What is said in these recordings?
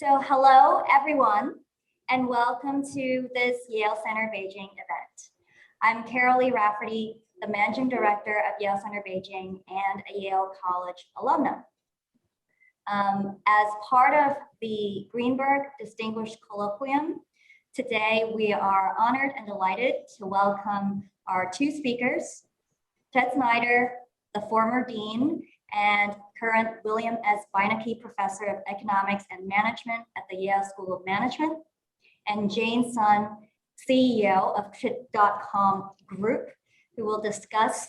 So hello, everyone, and welcome to this Yale Center Beijing event. I'm Carol Lee Rafferty, the Managing Director of Yale Center Beijing and a Yale College alumna. As part of the Greenberg Distinguished Colloquium, today we are honored and delighted to welcome our two speakers, Ted Snyder, the former dean and current William S. Beinecke Professor of Economics and Management at the Yale School of Management, and Jane Sun, CEO of Trip.com Group, who will discuss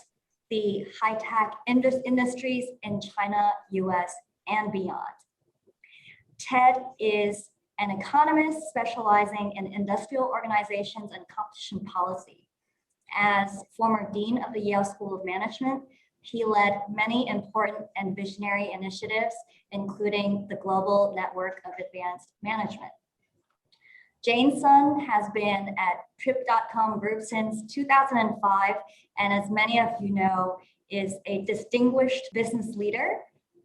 the high-tech industries in China, US, and beyond. Ted is an economist specializing in industrial organizations and competition policy. As former dean of the Yale School of Management, he led many important and visionary initiatives, including the Global Network of Advanced Management. Jane Sun has been at Trip.com Group since 2005, and as many of you know, is a distinguished business leader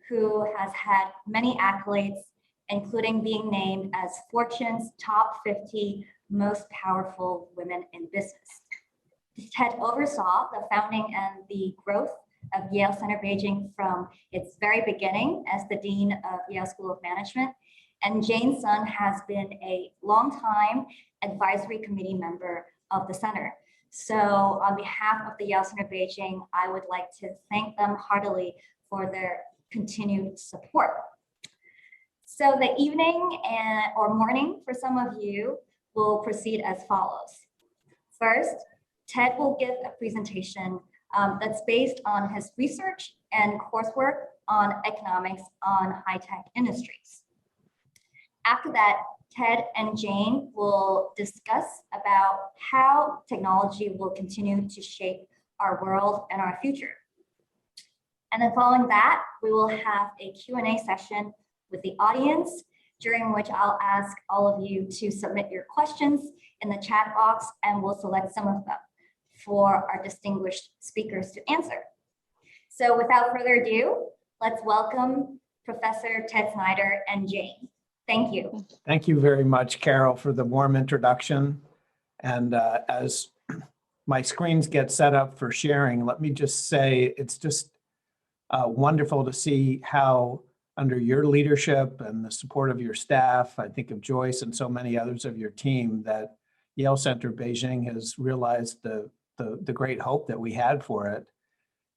who has had many accolades, including being named as Fortune's top 50 most powerful women in business. Ted oversaw the founding and the growth of Yale Center Beijing from its very beginning as the Dean of Yale School of Management. And Jane Sun has been a longtime advisory committee member of the center. So on behalf of the Yale Center Beijing, I would like to thank them heartily for their continued support. So the evening or morning for some of you will proceed as follows. First, Ted will give a presentation that's based on his research and coursework on economics on high-tech industries. After that, Ted and Jane will discuss about how technology will continue to shape our world and our future. And then following that, we will have a Q&A session with the audience, during which I'll ask all of you to submit your questions in the chat box, and we'll select some of them for our distinguished speakers to answer. So without further ado, let's welcome Professor Ted Snyder and Jane. Thank you. Thank you very much, Carol, for the warm introduction. And as my screens get set up for sharing, let me just say it's just wonderful to see how under your leadership and the support of your staff, I think of Joyce and so many others of your team, that Yale Center Beijing has realized the great hope that we had for it.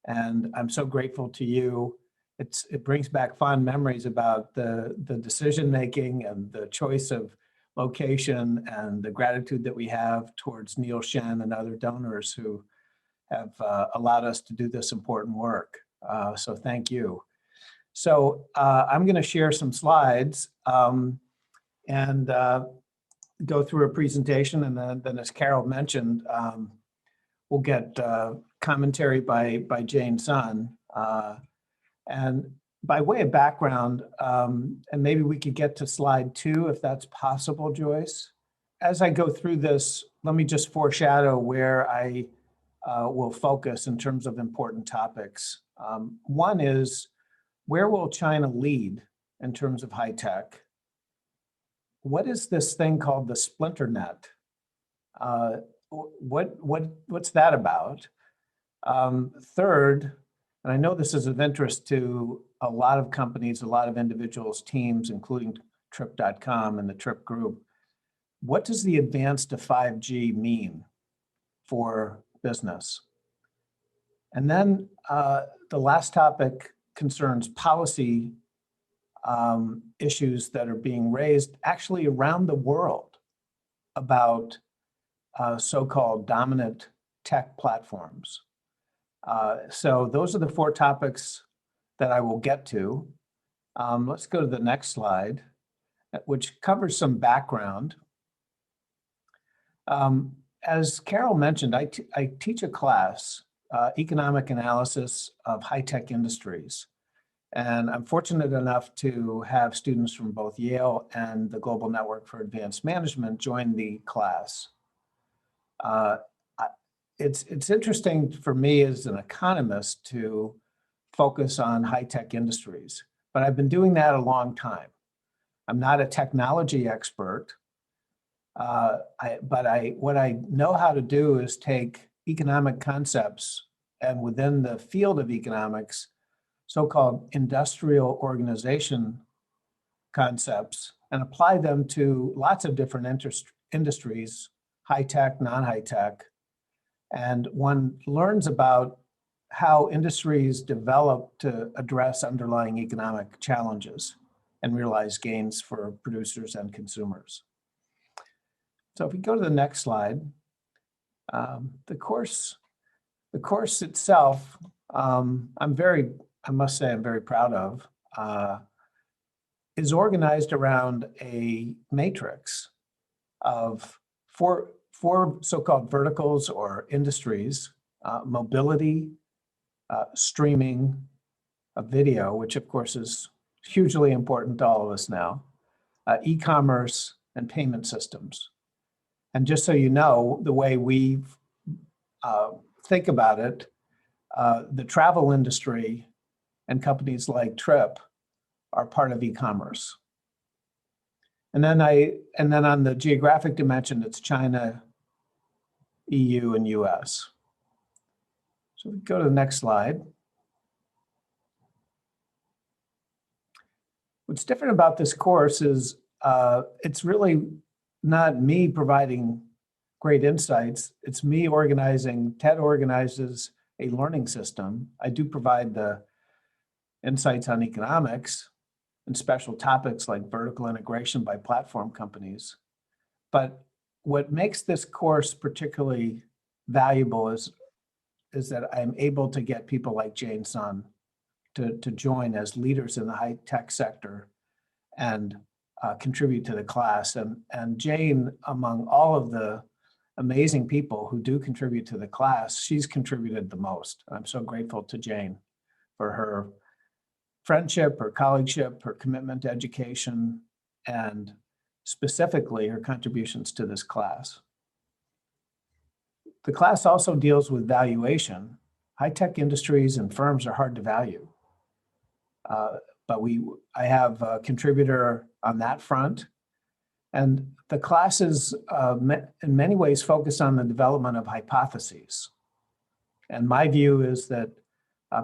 And I'm so grateful to you. It brings back fond memories about the decision-making and the choice of location and the gratitude that we have towards Neil Shen and other donors who have allowed us to do this important work. So thank you. So I'm going to share some slides and go through a presentation, and then as Carol mentioned, we'll get commentary by Jane Sun. And by way of background, and maybe we could get to slide 2 if that's possible, Joyce. As I go through this, let me just foreshadow where I will focus in terms of important topics. One is, where will China lead in terms of high tech? What is this thing called the splinter net? What's that about? Third, and I know this is of interest to a lot of companies, a lot of individuals, teams, including Trip.com and the Trip Group, what does the advance to 5G mean for business? And then the last topic concerns policy issues that are being raised actually around the world about so-called dominant tech platforms. So those are the 4 topics that I will get to. Let's go to the next slide, which covers some background. As Carol mentioned, I teach a class, Economic Analysis of High-Tech Industries. And I'm fortunate enough to have students from both Yale and the Global Network for Advanced Management join the class. It's interesting for me as an economist to focus on high-tech industries, but I've been doing that a long time. I'm not a technology expert. What I know how to do is take economic concepts and within the field of economics, so-called industrial organization concepts, and apply them to lots of different industries, high tech, non-high tech. And one learns about how industries develop to address underlying economic challenges and realize gains for producers and consumers. So if we go to the next slide, the course itself, I must say I'm very proud of, is organized around a matrix of four so-called verticals or industries: mobility, streaming, video, which of course is hugely important to all of us now, e-commerce, and payment systems. And just so you know, the way we think about it, the travel industry and companies like Trip are part of e-commerce. And then on the geographic dimension, it's China, EU, and US. So we go to the next slide. What's different about this course is it's really not me providing great insights. It's me organizing. Ted organizes a learning system. I do provide the insights on economics and special topics like vertical integration by platform companies. But what makes this course particularly valuable is that I'm able to get people like Jane Sun to join as leaders in the high tech sector and contribute to the class. And Jane, among all of the amazing people who do contribute to the class, she's contributed the most. I'm so grateful to Jane for her friendship, her colleagueship, her commitment to education, and specifically her contributions to this class. The class also deals with valuation. High-tech industries and firms are hard to value. But I have a contributor on that front. And the class is in many ways focused on the development of hypotheses. And my view is that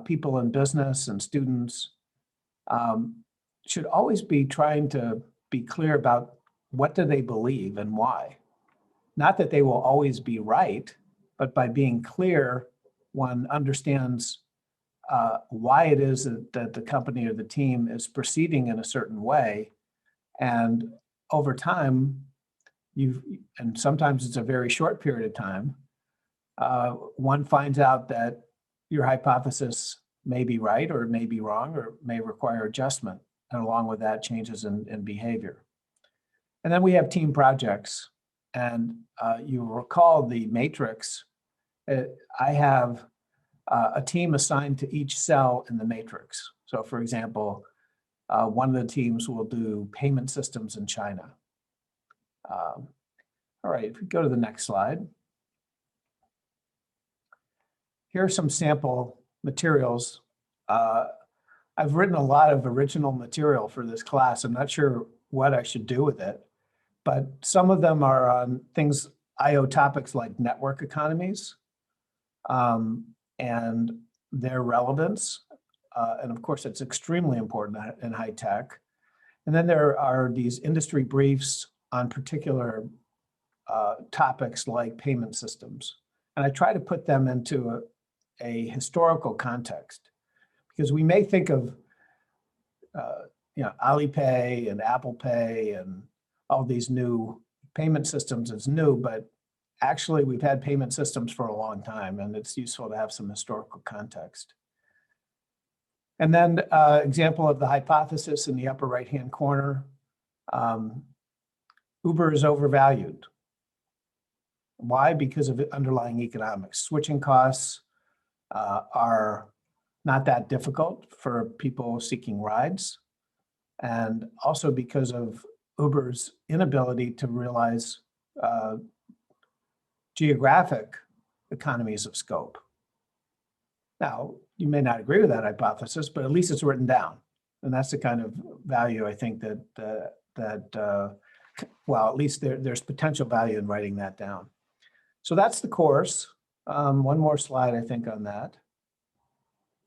people in business and students should always be trying to be clear about what do they believe and why. Not that they will always be right, but by being clear, one understands why it is that the company or the team is proceeding in a certain way. And over time, and sometimes it's a very short period of time, one finds out that your hypothesis may be right or may be wrong or may require adjustment. And along with that, changes in behavior. And then we have team projects. And you recall the matrix. I have a team assigned to each cell in the matrix. So for example, one of the teams will do payment systems in China. All right, if we go to the next slide. Here are some sample materials. I've written a lot of original material for this class. I'm not sure what I should do with it, but some of them are on things, IO topics like network economies and their relevance. And of course, it's extremely important in high tech. And then there are these industry briefs on particular topics like payment systems. And I try to put them into a historical context, because we may think of Alipay and Apple Pay and all these new payment systems as new, but actually we've had payment systems for a long time, and it's useful to have some historical context. And then example of the hypothesis in the upper right-hand corner, Uber is overvalued. Why? Because of underlying economics. Switching costs are not that difficult for people seeking rides, and also because of Uber's inability to realize geographic economies of scope. Now, you may not agree with that hypothesis, but at least it's written down. And that's the kind of value I think that well, at least there's potential value in writing that down. So that's the course. One more slide, I think, on that.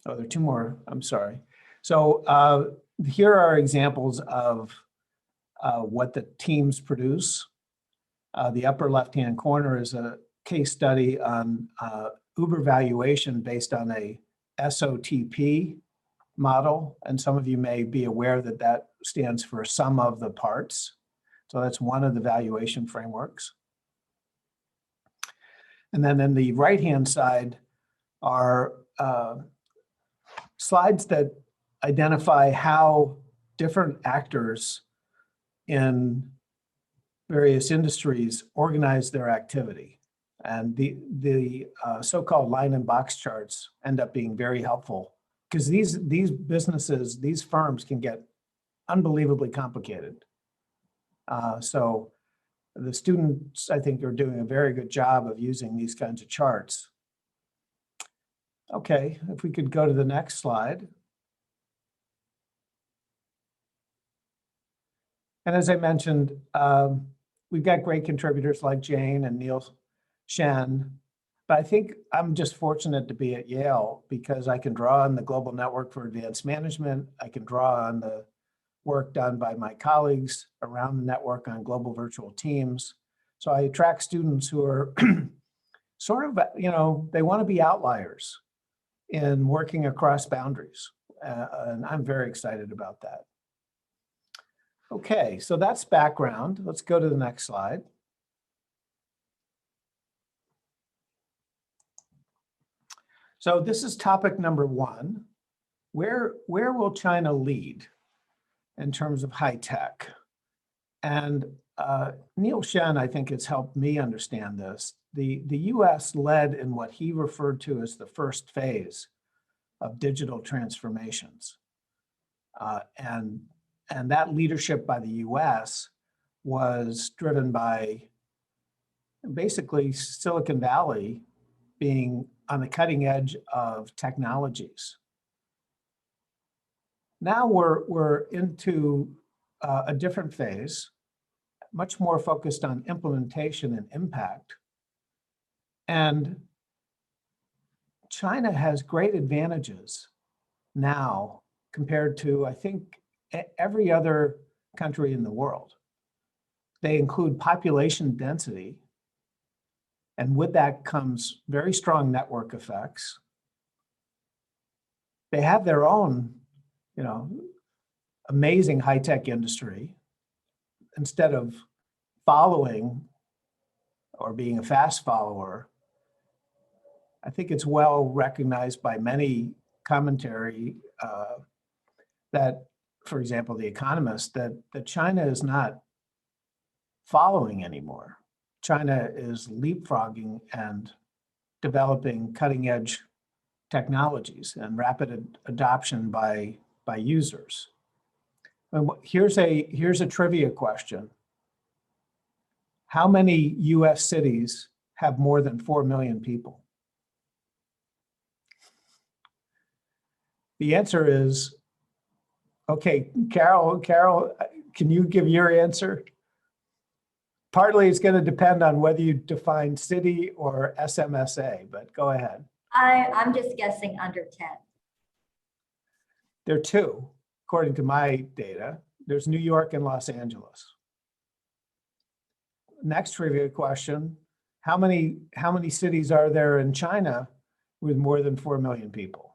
Oh, there are two more, I'm sorry. So here are examples of what the teams produce. The upper left-hand corner is a case study on Uber valuation based on a SOTP model. And some of you may be aware that that stands for sum of the parts. So that's one of the valuation frameworks. And then in the right-hand side are slides that identify how different actors in various industries organize their activity. And the so-called line and box charts end up being very helpful because these businesses, these firms can get unbelievably complicated. So the students, I think, are doing a very good job of using these kinds of charts. Okay, if we could go to the next slide. And as I mentioned, we've got great contributors like Jane and Neil Shen, but I think I'm just fortunate to be at Yale because I can draw on the Global Network for Advanced Management. I can draw on the work done by my colleagues around the network on global virtual teams. So I attract students who are sort of, they want to be outliers in working across boundaries. And I'm very excited about that. Okay, so that's background. Let's go to the next slide. So this is topic number one. Where will China lead in terms of high tech? And Neil Shen, I think, has helped me understand this. The US led in what he referred to as the first phase of digital transformations. And that leadership by the US was driven by basically Silicon Valley being on the cutting edge of technologies. Now we're into a different phase, much more focused on implementation and impact. And China has great advantages now compared to, I think, every other country in the world. They include population density, and with that comes very strong network effects. They have their own, amazing high-tech industry. Instead of following or being a fast follower, I think it's well recognized by many commentary that, for example, The Economist, that China is not following anymore. China is leapfrogging and developing cutting edge technologies and rapid adoption by users. And here's a trivia question. How many US cities have more than 4 million people? The answer is, okay, Carol, can you give your answer? Partly it's going to depend on whether you define city or SMSA, but go ahead. I'm just guessing under 10. There are two, according to my data. There's New York and Los Angeles. Next trivia question, how many cities are there in China with more than 4 million people?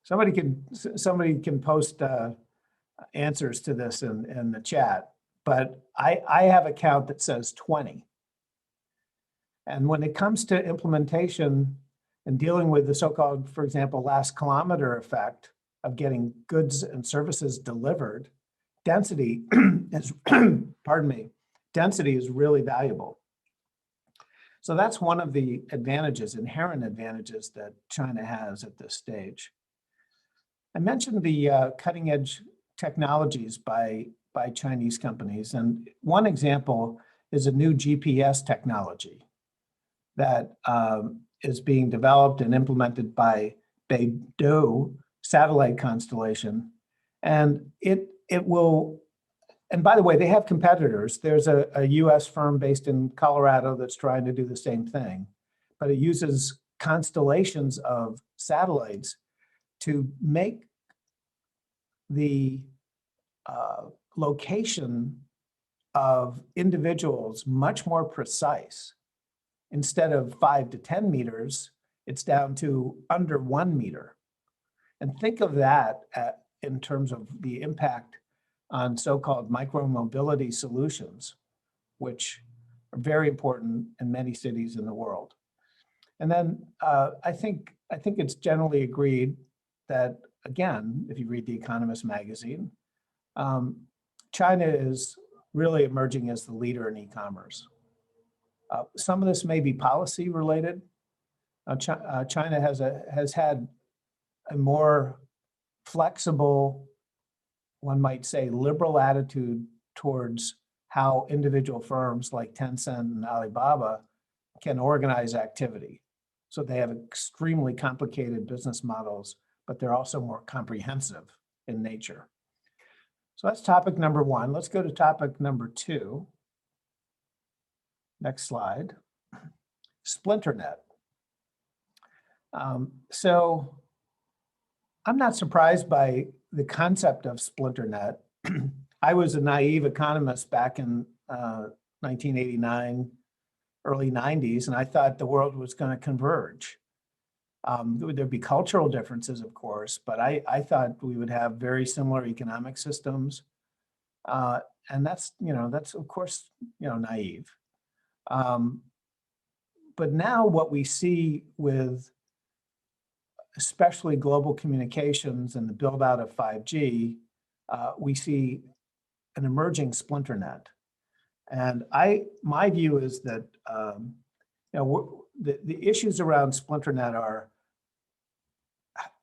Somebody can post answers to this in the chat, but I have a count that says 20. And when it comes to implementation and dealing with the so-called, for example, last kilometer effect of getting goods and services delivered, density is, pardon me, density is really valuable. So that's one of the advantages, inherent advantages that China has at this stage. I mentioned the cutting edge technologies by Chinese companies. And one example is a new GPS technology that is being developed and implemented by Beidou satellite constellation. And it will, and by the way, they have competitors. There's a US firm based in Colorado that's trying to do the same thing, but it uses constellations of satellites to make the location of individuals much more precise. Instead of 5 to 10 meters, it's down to under 1 meter. And think of that in terms of the impact on so-called micromobility solutions, which are very important in many cities in the world. And then I think it's generally agreed that, again, if you read The Economist magazine, China is really emerging as the leader in e-commerce. Some of this may be policy related. China has had a more flexible, one might say, liberal attitude towards how individual firms like Tencent and Alibaba can organize activity. So they have extremely complicated business models, but they're also more comprehensive in nature. So that's topic number one. Let's go to topic number two. Next slide. Splinternet. So I'm not surprised by the concept of Splinternet. I was a naive economist back in 1989, early 90s, and I thought the world was going to converge. There'd be cultural differences, of course, but I thought we would have very similar economic systems. And that's of course, naive. But now what we see with especially global communications and the build out of 5G, we see an emerging splinternet. And my view is that the issues around splinternet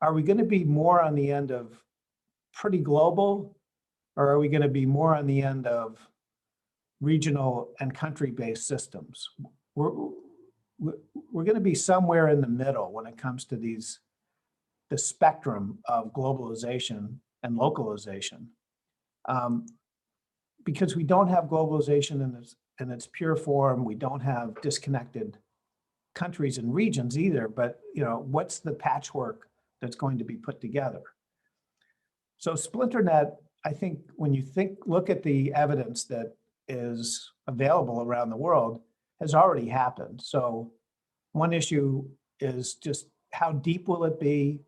are we going to be more on the end of pretty global, or are we going to be more on the end of regional and country-based systems? We're going to be somewhere in the middle when it comes to the spectrum of globalization and localization. Because we don't have globalization in its pure form, we don't have disconnected countries and regions either, but what's the patchwork that's going to be put together? So splinternet, I think when you look at the evidence that is available around the world, has already happened. So one issue is just how deep will it be?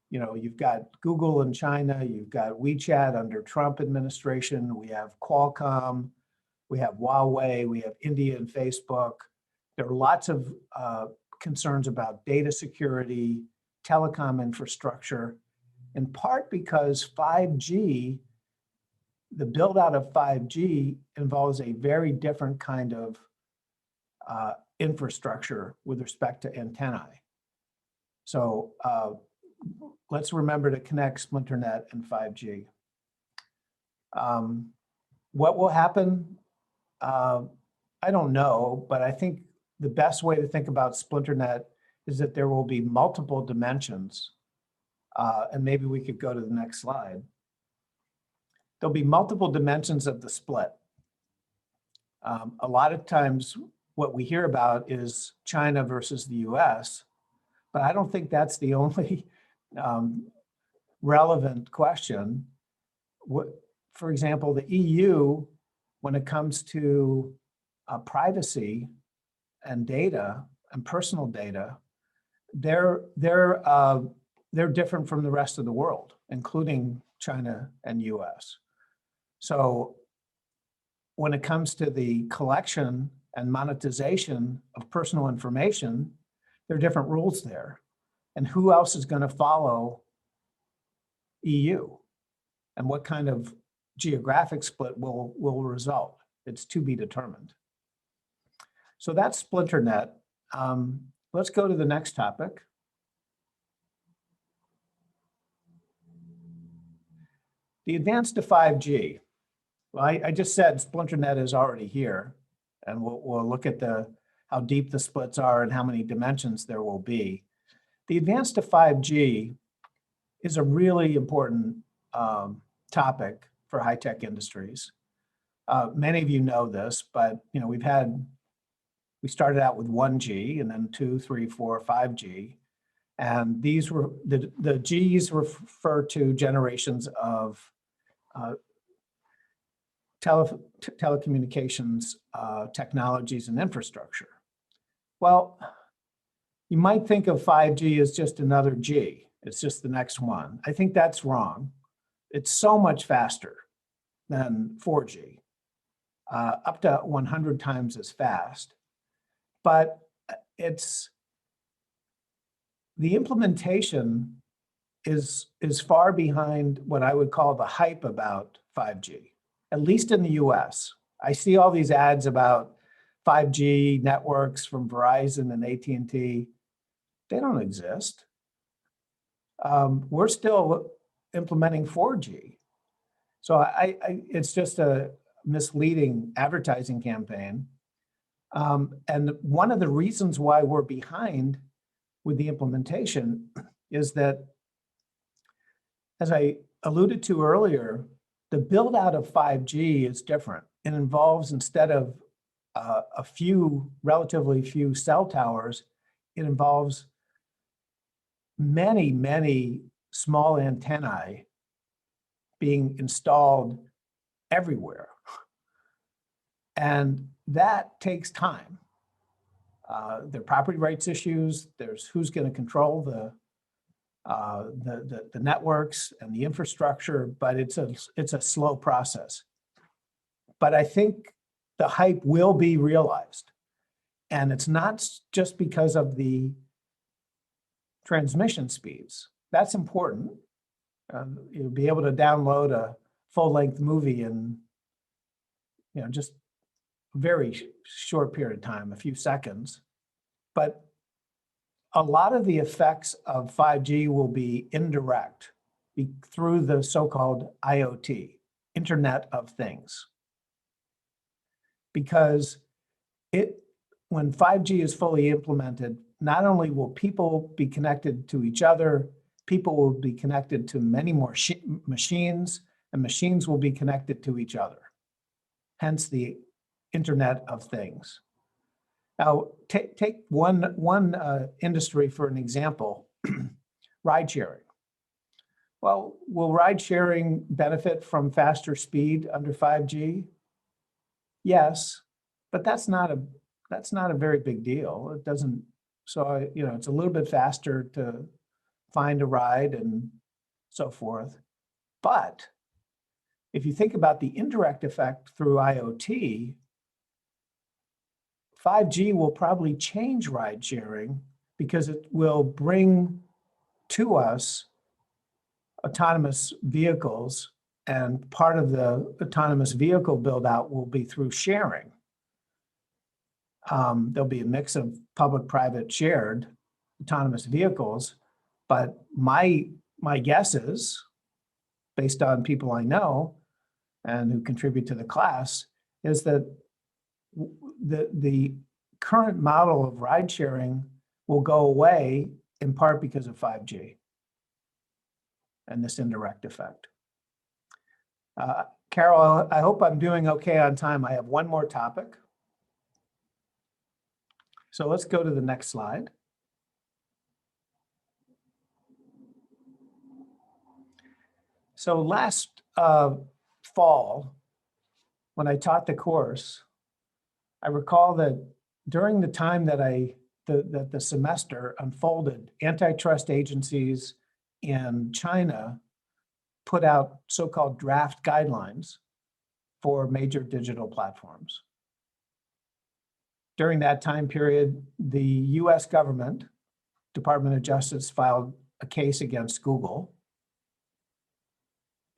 You've got Google in China, you've got WeChat under Trump administration, we have Qualcomm, we have Huawei, we have India and Facebook. There are lots of concerns about data security, telecom infrastructure, in part because 5G, the build out of 5G involves a very different kind of infrastructure with respect to antennae. So let's remember to connect splinternet and 5G. What will happen? I don't know, but I think the best way to think about splinternet is that there will be multiple dimensions. And maybe we could go to the next slide. There'll be multiple dimensions of the split. A lot of times what we hear about is China versus the US, but I don't think that's the only relevant question. For example, the EU, when it comes to privacy and data and personal data, they're different from the rest of the world, including China and US. So when it comes to the collection and monetization of personal information, there are different rules there. And who else is going to follow EU? And what kind of geographic split will result? It's to be determined. So that's splinternet. Let's go to the next topic. The advance to 5G. Well, I just said splinternet is already here, and we'll look at how deep the splits are and how many dimensions there will be. The advance to 5G is a really important topic for high-tech industries. Many of you know this, but we started out with 1G and then 2, 3, 4, 5G. And these were, the Gs refer to generations of telecommunications technologies and infrastructure. Well, you might think of 5G as just another G. It's just the next one. I think that's wrong. It's so much faster than 4G, up to 100 times as fast. But the implementation is far behind what I would call the hype about 5G, at least in the US. I see all these ads about 5G networks from Verizon and AT&T. They don't exist. We're still implementing 4G. So it's just a misleading advertising campaign. And one of the reasons why we're behind with the implementation is that, as I alluded to earlier, the build out of 5G is different. It involves, instead of relatively few cell towers, it involves many, many small antennae being installed everywhere. And that takes time. There are property rights issues. There's who's going to control the networks and the infrastructure, but it's a slow process. But I think the hype will be realized, and it's not just because of the transmission speeds. That's important. You'll be able to download a full-length movie in just a very short period of time, a few seconds. But a lot of the effects of 5G will be indirect through the so-called IoT, Internet of Things. Because when 5G is fully implemented, not only will people be connected to each other, people will be connected to many more machines, and machines will be connected to each other. Hence the Internet of Things. Now, take one industry for an example, ride sharing. Well, will ride sharing benefit from faster speed under 5G? Yes, but that's not a very big deal. It doesn't. So it's a little bit faster to find a ride and so forth. But if you think about the indirect effect through IoT, 5G will probably change ride sharing because it will bring to us autonomous vehicles, and part of the autonomous vehicle build out will be through sharing. There'll be a mix of public-private shared autonomous vehicles, but my guess is, based on people I know and who contribute to the class, is that the current model of ride sharing will go away in part because of 5G and this indirect effect. Carol, I hope I'm doing okay on time. I have one more topic. So let's go to the next slide. So last fall, when I taught the course, I recall that during the time that the semester unfolded, antitrust agencies in China put out so-called draft guidelines for major digital platforms. During that time period, the US government, Department of Justice, filed a case against Google.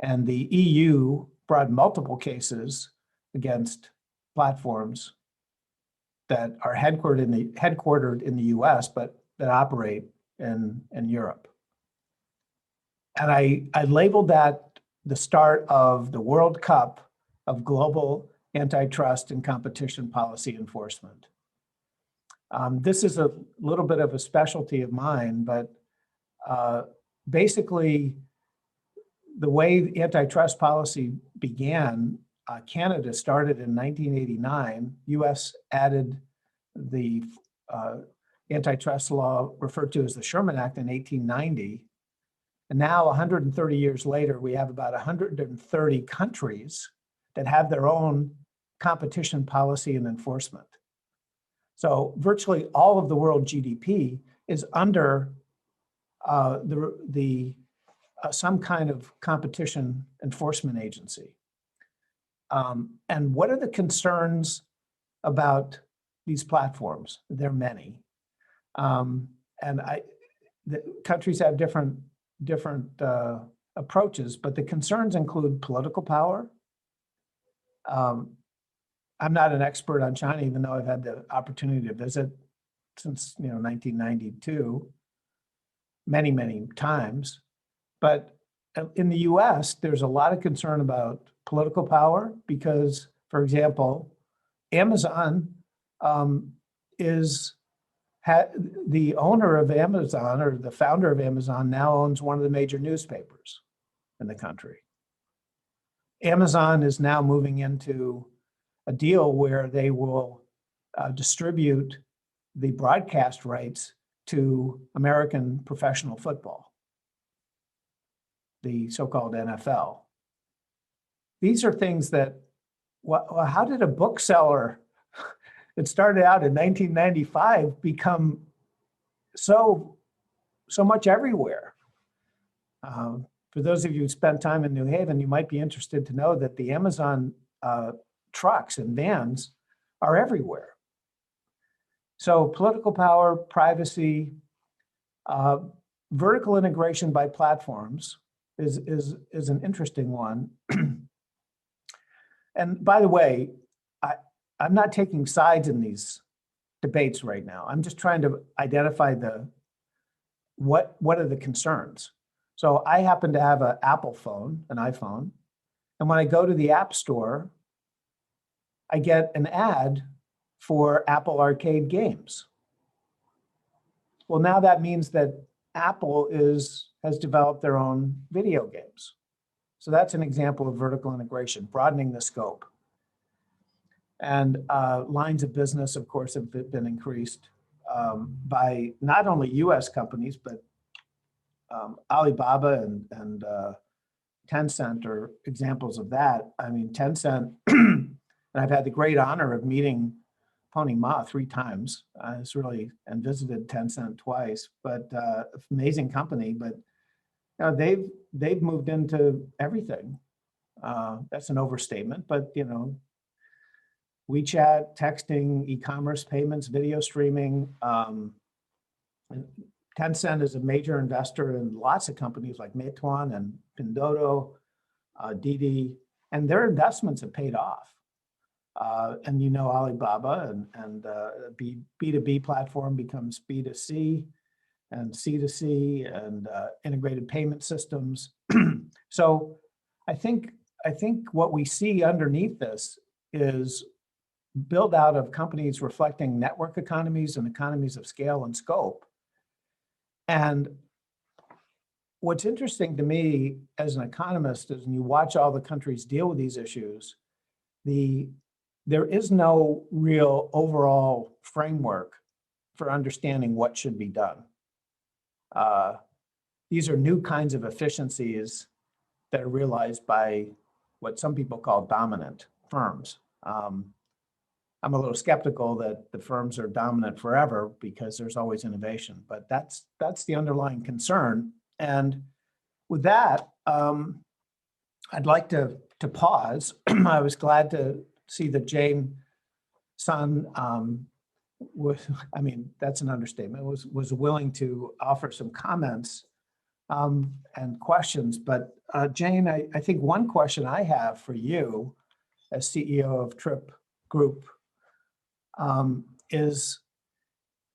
And the EU brought multiple cases against platforms that are headquartered in the US, but that operate in Europe. And I labeled that the start of the World Cup of global antitrust and competition policy enforcement. This is a little bit of a specialty of mine, but basically, the way antitrust policy began, Canada started in 1989. US added the antitrust law referred to as the Sherman Act in 1890. And now 130 years later, we have about 130 countries that have their own competition policy and enforcement. So virtually all of the world GDP is under some kind of competition enforcement agency. And what are the concerns about these platforms? There are many. The countries have different approaches, but the concerns include political power. I'm not an expert on China, even though I've had the opportunity to visit since 1992, many times. But in the US, there's a lot of concern about political power because, for example, Amazon the owner of Amazon, or the founder of Amazon, now owns one of the major newspapers in the country. Amazon is now moving into a deal where they will distribute the broadcast rights to American professional football, the so-called NFL. These are things that, well, how did a bookseller that started out in 1995 become so much everywhere? For those of you who spent time in New Haven, you might be interested to know that the Amazon trucks and vans are everywhere. So political power, privacy, vertical integration by platforms is an interesting one. And by the way, I'm not taking sides in these debates right now. I'm just trying to identify what are the concerns. So I happen to have an Apple phone, an iPhone, and when I go to the App Store, I get an ad for Apple Arcade games. Well, now that means that Apple has developed their own video games. So that's an example of vertical integration, broadening the scope. And lines of business, of course, have been increased by not only US companies, but Alibaba and Tencent are examples of that. I mean, Tencent, and I've had the great honor of meeting Pony Ma 3 times. And visited Tencent twice, but amazing company. But they've moved into everything. That's an overstatement, but WeChat, texting, e-commerce payments, video streaming. Tencent is a major investor in lots of companies like Meituan and Pinduoduo, Didi, and their investments have paid off. And Alibaba and B2B platform becomes B2C and C2C and integrated payment systems. So I think what we see underneath this is build out of companies reflecting network economies and economies of scale and scope. And what's interesting to me as an economist is when you watch all the countries deal with these issues, there is no real overall framework for understanding what should be done. These are new kinds of efficiencies that are realized by what some people call dominant firms. I'm a little skeptical that the firms are dominant forever because there's always innovation, but that's the underlying concern. And with that, I'd like to pause. I was glad to see that Jane Sun that's an understatement, was willing to offer some comments and questions. But Jane, I think one question I have for you as CEO of Trip Group is,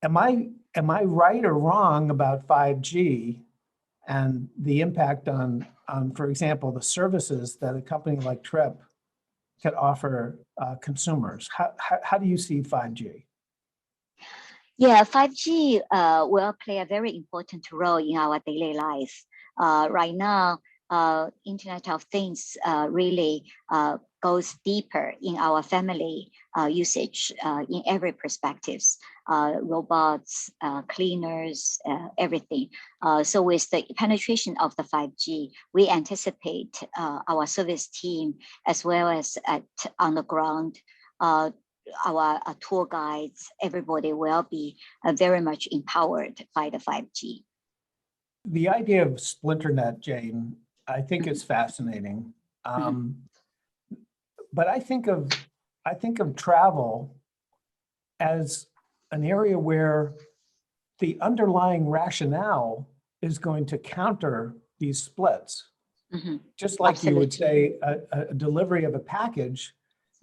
am I right or wrong about 5G and the impact on, for example, the services that a company like Trip can offer consumers? How do you see 5G? Yeah, 5G will play a very important role in our daily life. Right now, Internet of Things really goes deeper in our family usage in every perspectives. Robots, cleaners, everything. So with the penetration of the 5G, we anticipate our service team as well as on the ground our tour guides, everybody will be very much empowered by the 5G. The idea of splinternet, Jane, I think is fascinating. But I think of travel as an area where the underlying rationale is going to counter these splits. Just like you would say a delivery of a package,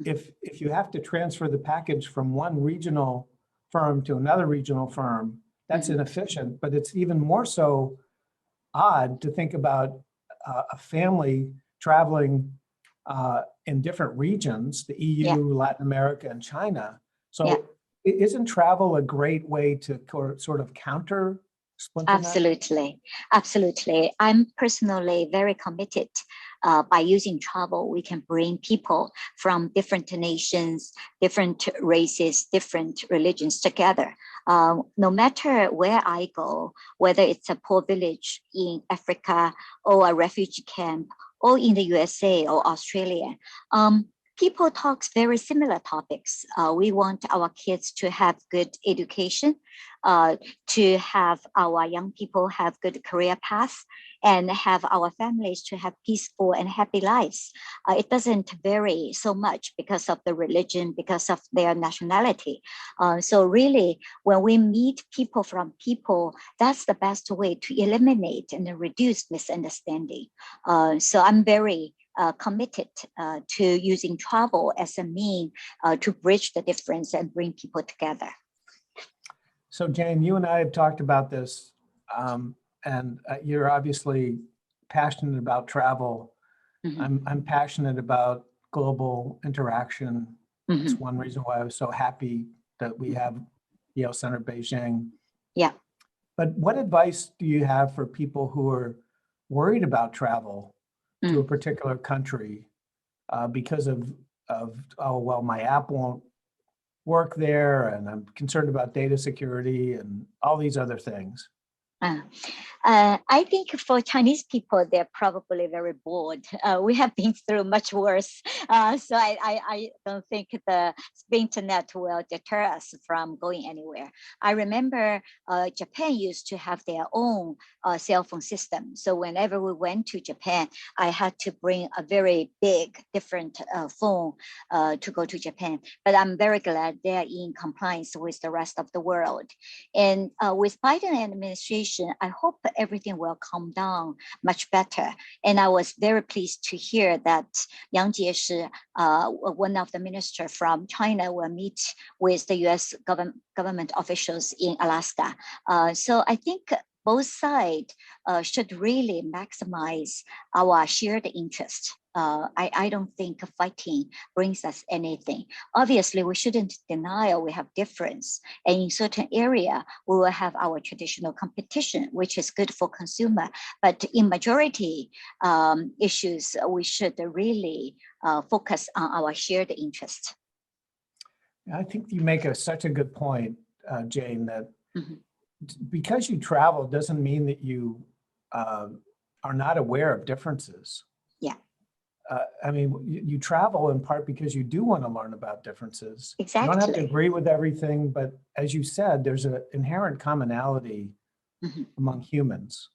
if you have to transfer the package from one regional firm to another regional firm, that's inefficient. But it's even more so odd to think about a family traveling in different regions, the EU, Latin America, and China. So isn't travel a great way to sort of counter splinternet? Absolutely. Absolutely. I'm personally very committed. By using travel, we can bring people from different nations, different races, different religions together. No matter where I go, whether it's a poor village in Africa or a refugee camp or in the USA or Australia, people talk very similar topics. We want our kids to have good education, to have our young people have good career paths, and have our families to have peaceful and happy lives. It doesn't vary so much because of the religion, because of their nationality. So really, when we meet people from people, that's the best way to eliminate and reduce misunderstanding. So I'm very committed to using travel as a mean to bridge the difference and bring people together. So Jane, you and I have talked about this, and you're obviously passionate about travel. I'm passionate about global interaction. It's one reason why I was so happy that we have Yale Center Beijing. Yeah. But what advice do you have for people who are worried about travel to a particular country because of oh, well, my app won't work there, and I'm concerned about data security and all these other things? I think for Chinese people, they're probably very bored. We have been through much worse. So I don't think the internet will deter us from going anywhere. I remember Japan used to have their own cell phone system. So whenever we went to Japan, I had to bring a very big, different phone to go to Japan. But I'm very glad they're in compliance with the rest of the world. And with Biden administration, I hope everything will calm down much better. And I was very pleased to hear that Yang Jieshi, one of the ministers from China, will meet with the US government officials in Alaska. So I think both sides should really maximize our shared interest. I don't think fighting brings us anything. Obviously, we shouldn't deny we have difference. And in certain area, we will have our traditional competition, which is good for consumer. But in majority issues, we should really focus on our shared interest. I think you make such a good point, Jane, that because you travel doesn't mean that you are not aware of differences. Yeah. I mean, you travel in part because you do want to learn about differences. Exactly. You don't have to agree with everything, but as you said, there's an inherent commonality among humans.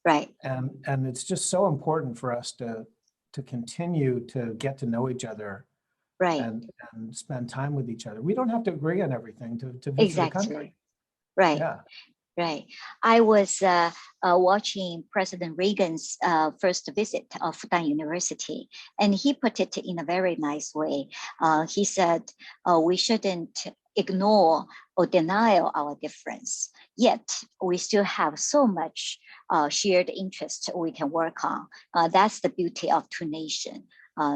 Right. And it's just so important for us to continue to get to know each other. Right. And spend time with each other. We don't have to agree on everything to visit a country. Right. Yeah. Right. I was watching President Reagan's first visit of Fudan University, and he put it in a very nice way. He said, we shouldn't ignore or deny our difference, yet we still have so much shared interest we can work on. That's the beauty of two nations.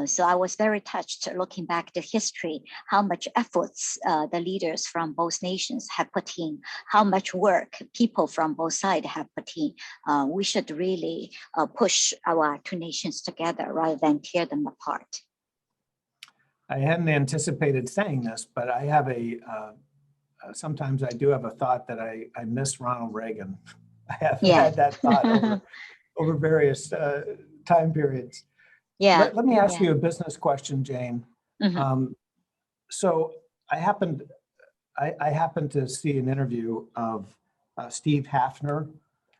So I was very touched looking back to history, how much efforts the leaders from both nations have put in, how much work people from both sides have put in. We should really push our two nations together rather than tear them apart. I hadn't anticipated saying this, but I have sometimes I do have a thought that I miss Ronald Reagan. I have had that thought over various time periods. Yeah. Let me ask you a business question, Jane. So I happened to see an interview of Steve Hafner,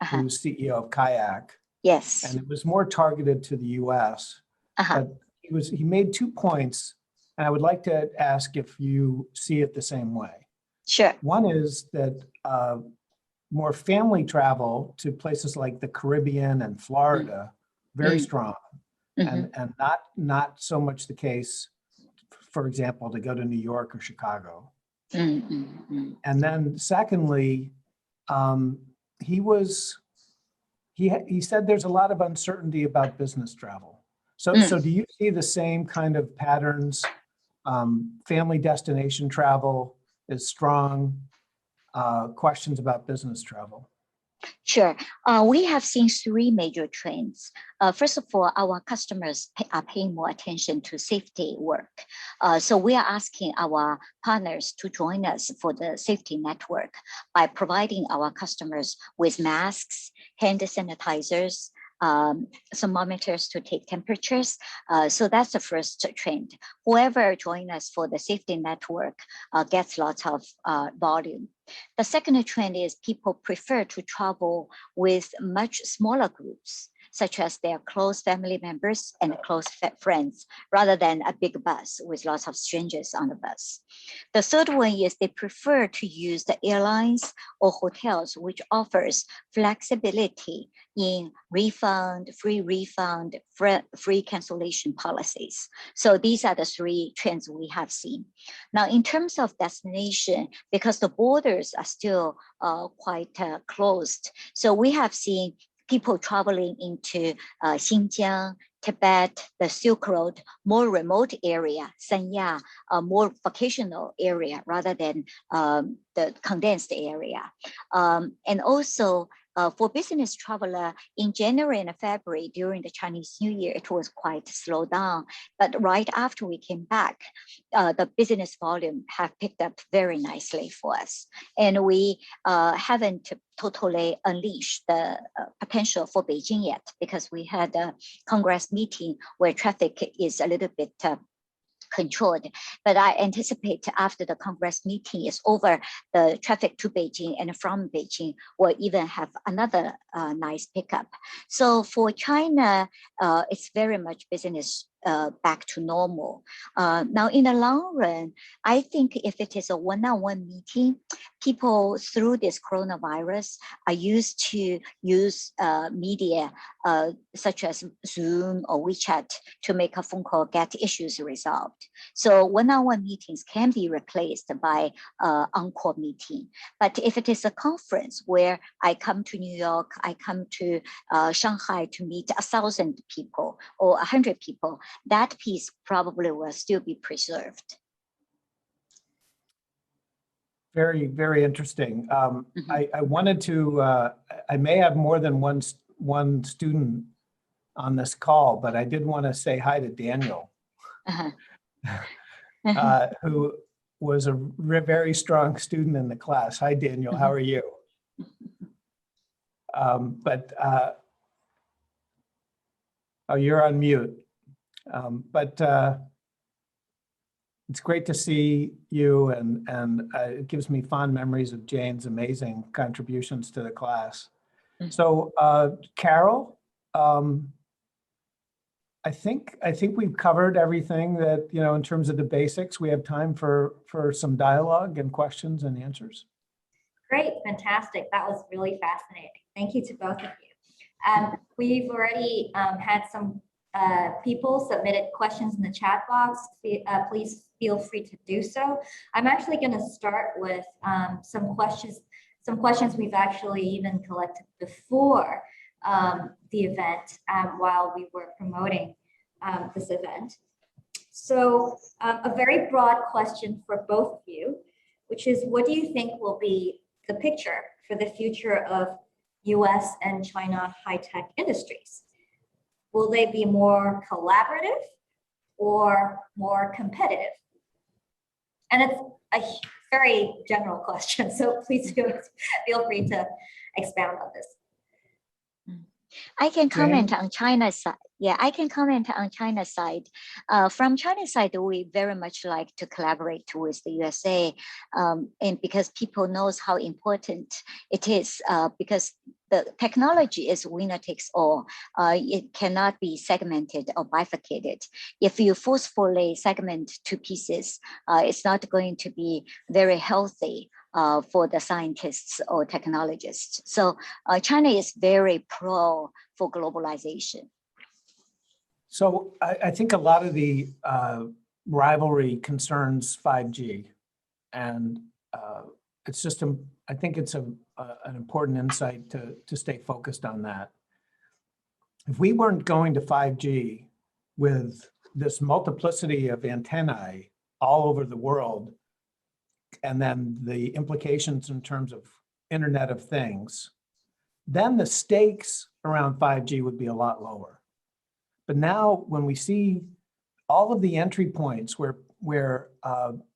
who's CEO of Kayak. Yes. And it was more targeted to the US. But he made 2 points, and I would like to ask if you see it the same way. Sure. One is that more family travel to places like the Caribbean and Florida, very strong, and not so much the case, for example, to go to New York or Chicago. And then secondly, he said there's a lot of uncertainty about business travel. So do you see the same kind of patterns? Family destination travel is strong. Questions about business travel? Sure. We have seen 3 major trends. First of all, our customers are paying more attention to safety work. So we are asking our partners to join us for the safety network by providing our customers with masks, hand sanitizers, thermometers to take temperatures. So that's the first trend. Whoever joins us for the safety network gets lots of volume. The second trend is people prefer to travel with much smaller groups, such as their close family members and close friends, rather than a big bus with lots of strangers on the bus. The third one is they prefer to use the airlines or hotels, which offers flexibility in refund, free cancellation policies. So these are the 3 trends we have seen. Now, in terms of destination, because the borders are still quite closed, so we have seen people traveling into Xinjiang, Tibet, the Silk Road, more remote area, Sanya, a more vocational area rather than the condensed area. And also for business traveler in January and February during the Chinese New Year, it was quite slowed down. But right after we came back, the business volume have picked up very nicely for us. And we haven't totally unleashed the potential for Beijing yet, because we had a Congress meeting where traffic is a little bit controlled. But I anticipate after the Congress meeting is over, the traffic to Beijing and from Beijing will even have another nice pickup. So for China, it's very much business back to normal. Now, in the long run, I think if it is a one-on-one meeting, people through this coronavirus are used to use media such as Zoom or WeChat to make a phone call, get issues resolved. So one-on-one meetings can be replaced by on-call meeting. But if it is a conference where I come to New York, I come to Shanghai to meet 1,000 people or 100 people, that piece probably will still be preserved. Very, very interesting. I wanted to, I may have more than one student on this call, but I did want to say hi to Daniel, who was a very strong student in the class. Hi, Daniel, how are you? Oh, you're on mute. It's great to see you, and it gives me fond memories of Jane's amazing contributions to the class. So, Carol, I think we've covered everything that, in terms of the basics. We have time for some dialogue and questions and answers. Great, fantastic. That was really fascinating. Thank you to both of you. We've already had some people submitted questions in the chat box. Please feel free to do so. I'm actually going to start with some questions we've actually even collected before the event while we were promoting this event. So a very broad question for both of you, which is, what do you think will be the picture for the future of US and China high-tech industries? Will they be more collaborative or more competitive? And it's a very general question, so please feel free to expound on this. I can comment on China's side. Yeah, I can comment on China's side. From China's side, we very much like to collaborate with the USA, and because people knows how important it is, because the technology is winner takes all. It cannot be segmented or bifurcated. If you forcefully segment two pieces, it's not going to be very healthy for the scientists or technologists. So China is very pro for globalization. So I think a lot of the rivalry concerns 5G, and it's just, I think it's an important insight to stay focused on that. If we weren't going to 5G with this multiplicity of antennae all over the world, and then the implications in terms of Internet of Things, then the stakes around 5G would be a lot lower. But now when we see all of the entry points where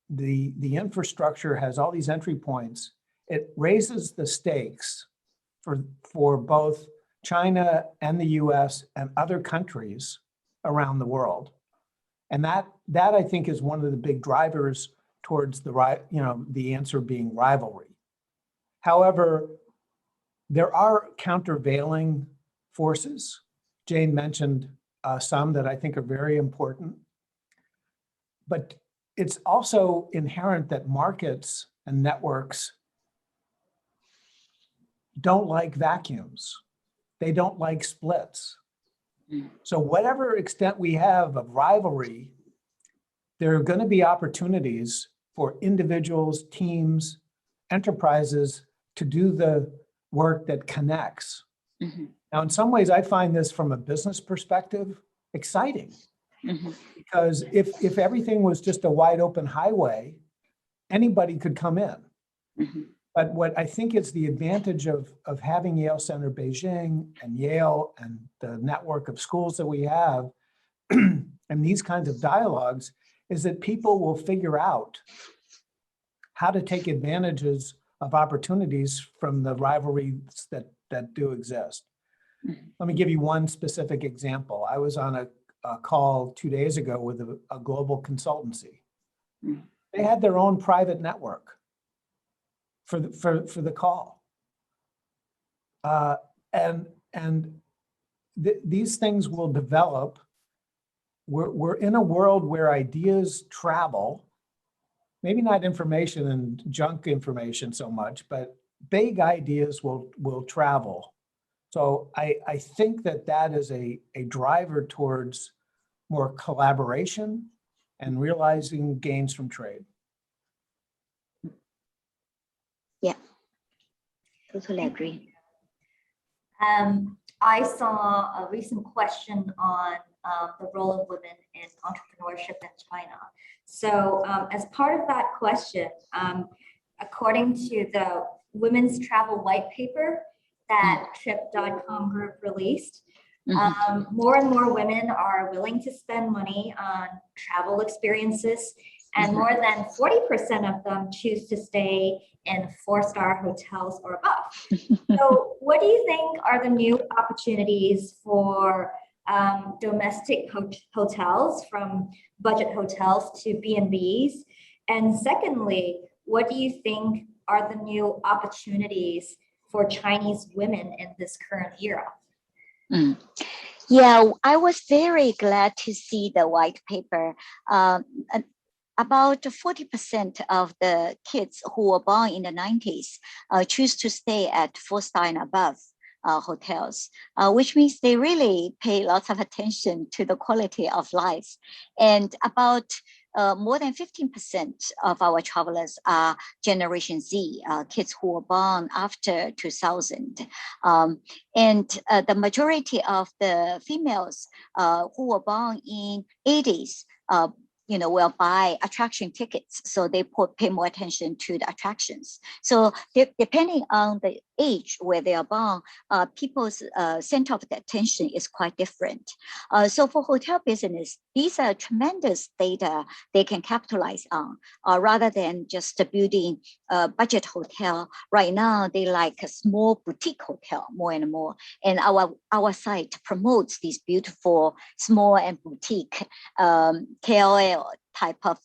the infrastructure has all these entry points, it raises the stakes for both China and the US and other countries around the world. And that I think is one of the big drivers towards the answer being rivalry. However, there are countervailing forces. Jane mentioned some that I think are very important, but it's also inherent that markets and networks don't like vacuums. They don't like splits. So whatever extent we have of rivalry, there are going to be opportunities for individuals, teams, enterprises to do the work that connects. Mm-hmm. Now, in some ways, I find this from a business perspective exciting, mm-hmm. because if everything was just a wide open highway, anybody could come in. Mm-hmm. But what I think is the advantage of having Yale Center Beijing and Yale and the network of schools that we have and these kinds of dialogues is that people will figure out how to take advantages of opportunities from the rivalries that do exist. Let me give you one specific example. I was on a call 2 days ago with a global consultancy. They had their own private network for the call. These things will develop. We're in a world where ideas travel, maybe not information and junk information so much, but big ideas will travel. So I think that is a driver towards more collaboration and realizing gains from trade. Yeah, totally agree. I saw a recent question on the role of women in entrepreneurship in China. So as part of that question, according to the Women's Travel White Paper that Trip.com group released, more and more women are willing to spend money on travel experiences, and more than 40% of them choose to stay in 4-star hotels or above. So what do you think are the new opportunities for domestic hotels, from budget hotels to B&Bs? And secondly, what do you think are the new opportunities for Chinese women in this current era? Yeah, I was very glad to see the white paper. About 40% of the kids who were born in the 90s choose to stay at 4-star and above hotels, which means they really pay lots of attention to the quality of life. And about more than 15% of our travelers are Generation Z, kids who were born after 2000. And the majority of the females who were born in 80s, will buy attraction tickets. So they pay more attention to the attractions. So depending on the age where they are born, people's center of the attention is quite different. So for hotel business, these are tremendous data they can capitalize on, rather than just building a budget hotel. Right now, they like a small boutique hotel more and more. And our site promotes these beautiful small and boutique KOL type of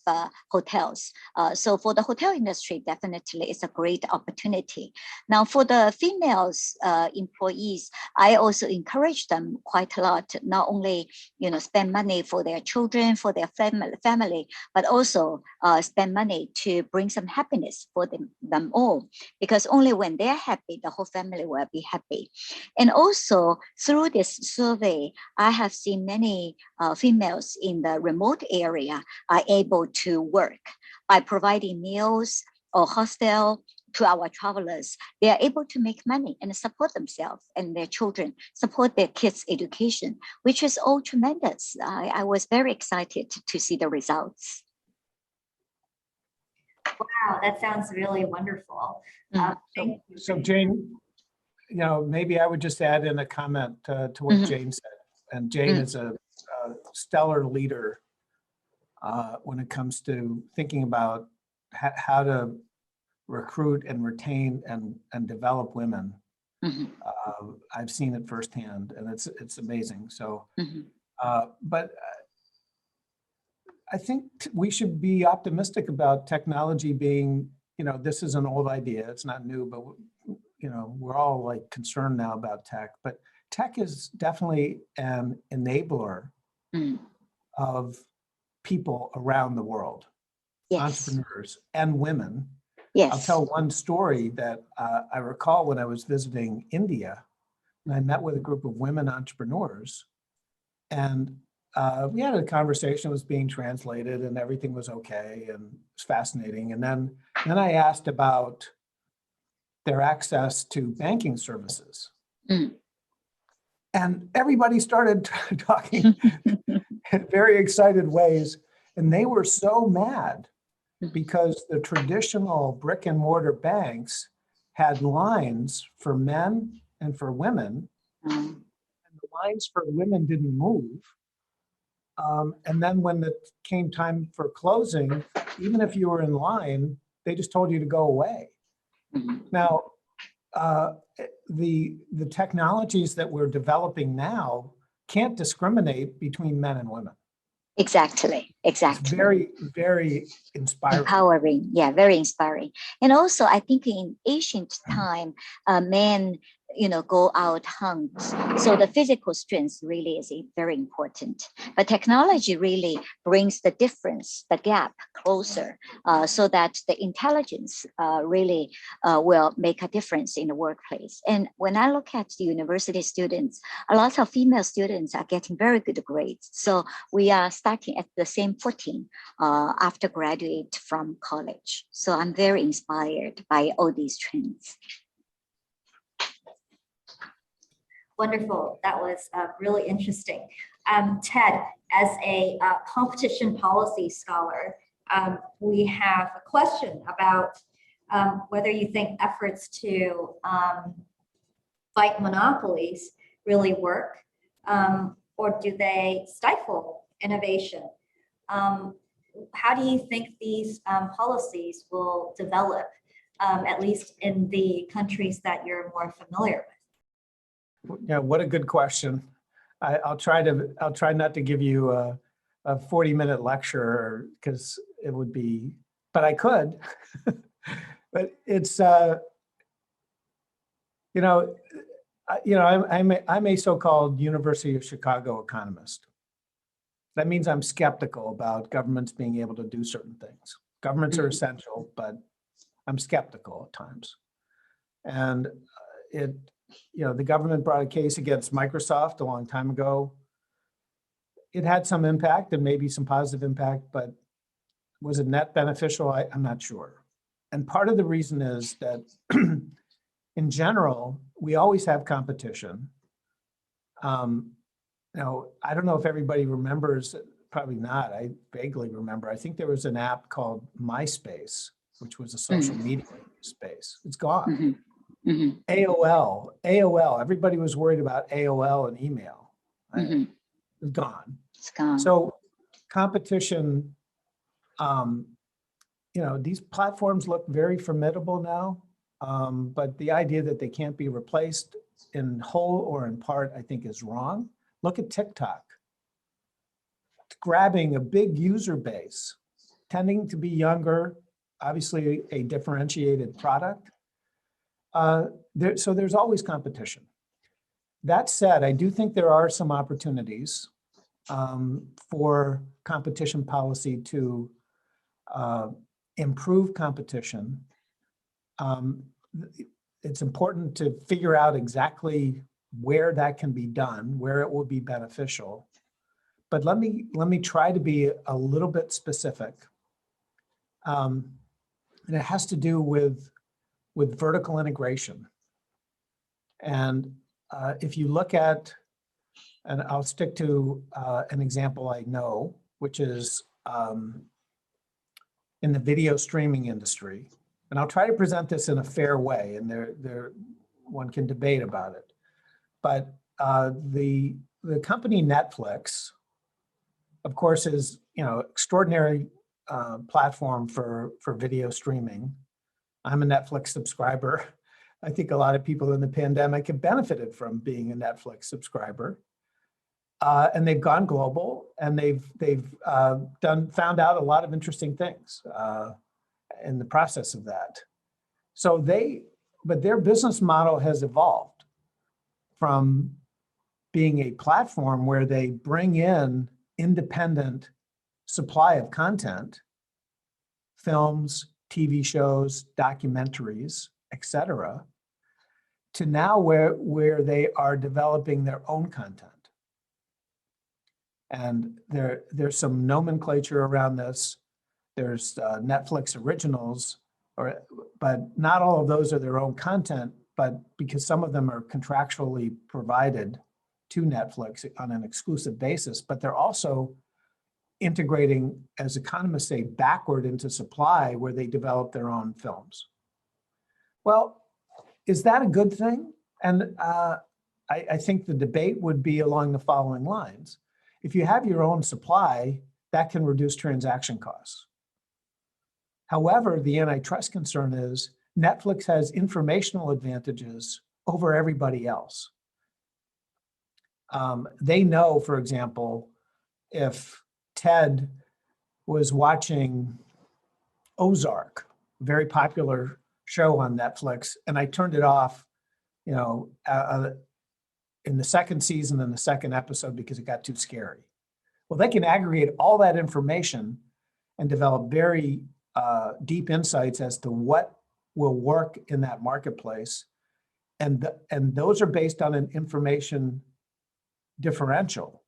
hotels. So for the hotel industry, definitely it's a great opportunity. Now for the females employees, I also encourage them quite a lot, not only spend money for their children, for their family, but also spend money to bring some happiness for them all, because only when they're happy, the whole family will be happy. And also through this survey, I have seen many females in the remote area are able to work by providing meals or hostel to our travelers. They are able to make money and support themselves and their children, support their kids' education, which is all tremendous. I was very excited to see the results. Wow, that sounds really wonderful. So Jane, maybe I would just add in a comment to what Jane said. And Jane is a stellar leader when it comes to thinking about how to recruit and retain and develop women. I've seen it firsthand, and it's amazing. So, but I think we should be optimistic about technology being, this is an old idea. It's not new, but we're all like concerned now about tech. But tech is definitely an enabler of people around the world, entrepreneurs and women. I'll tell one story that I recall when I was visiting India, and I met with a group of women entrepreneurs, and we had a conversation. It was being translated and everything was okay, and it was fascinating. And then I asked about their access to banking services. And everybody started talking in very excited ways. And they were so mad because the traditional brick and mortar banks had lines for men and for women. And the lines for women didn't move. And then when it came time for closing, even if you were in line, they just told you to go away. Now, the technologies that we're developing now can't discriminate between men and women. Exactly. It's very, very inspiring. Empowering, very inspiring. And also, I think in ancient time, men, go out hunt. So the physical strength really is very important. But technology really brings the difference, the gap closer, so that the intelligence really will make a difference in the workplace. And when I look at the university students, a lot of female students are getting very good grades. So we are starting at the same footing after graduate from college. So I'm very inspired by all these trends. Wonderful. That was really interesting. Ted, as a competition policy scholar, we have a question about whether you think efforts to fight monopolies really work, or do they stifle innovation? How do you think these policies will develop, at least in the countries that you're more familiar with? Yeah, what a good question. I'll try not to give you a 40-minute lecture, because it would be, but I could. But it's I'm a so-called University of Chicago economist. That means I'm skeptical about governments being able to do certain things. Governments are essential, but I'm skeptical at times. And the government brought a case against Microsoft a long time ago. It had some impact and maybe some positive impact, but was it net beneficial? I'm not sure. And part of the reason is that in general, we always have competition. Now, I don't know if everybody remembers, probably not, I vaguely remember. I think there was an app called MySpace, which was a social media space. It's gone. AOL, everybody was worried about AOL and email. It's gone. It's gone. So competition, these platforms look very formidable now, but the idea that they can't be replaced in whole or in part, I think is wrong. Look at TikTok. It's grabbing a big user base, tending to be younger, obviously a differentiated product. So there's always competition. That said, I do think there are some opportunities for competition policy to improve competition. It's important to figure out exactly where that can be done, where it will be beneficial. But let me try to be a little bit specific. And it has to do with vertical integration. And if you look at, and I'll stick to an example I know, which is in the video streaming industry. And I'll try to present this in a fair way, and one can debate about it. But the company Netflix, of course, is extraordinary platform for video streaming. I'm a Netflix subscriber. I think a lot of people in the pandemic have benefited from being a Netflix subscriber. And they've gone global, and they've found out a lot of interesting things in the process of that. So but their business model has evolved from being a platform where they bring in independent supply of content, films, TV shows, documentaries, etc., to now where they are developing their own content. And there's some nomenclature around this. There's Netflix originals, but not all of those are their own content, but because some of them are contractually provided to Netflix on an exclusive basis, but they're also integrating, as economists say, backward into supply where they develop their own films. Well, is that a good thing? And I think the debate would be along the following lines. If you have your own supply, that can reduce transaction costs. However, the antitrust concern is Netflix has informational advantages over everybody else. They know, for example, if Ted was watching Ozark, a very popular show on Netflix, and I turned it off, in the second season and the second episode because it got too scary. Well, they can aggregate all that information and develop very deep insights as to what will work in that marketplace. And those are based on an information differential.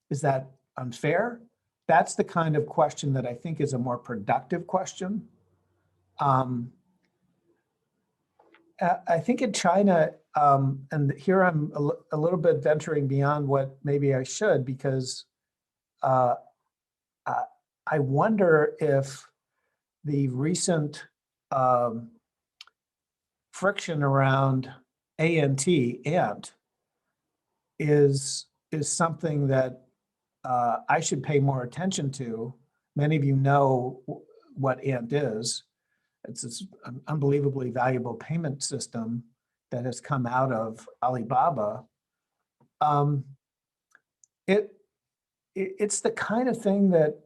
Is that unfair? That's the kind of question that I think is a more productive question. I think in China, and here I'm a little bit venturing beyond what maybe I should, because I wonder if the recent friction around Ant is something that I should pay more attention to. Many of you know what Ant is. It's this unbelievably valuable payment system that has come out of Alibaba. It's the kind of thing that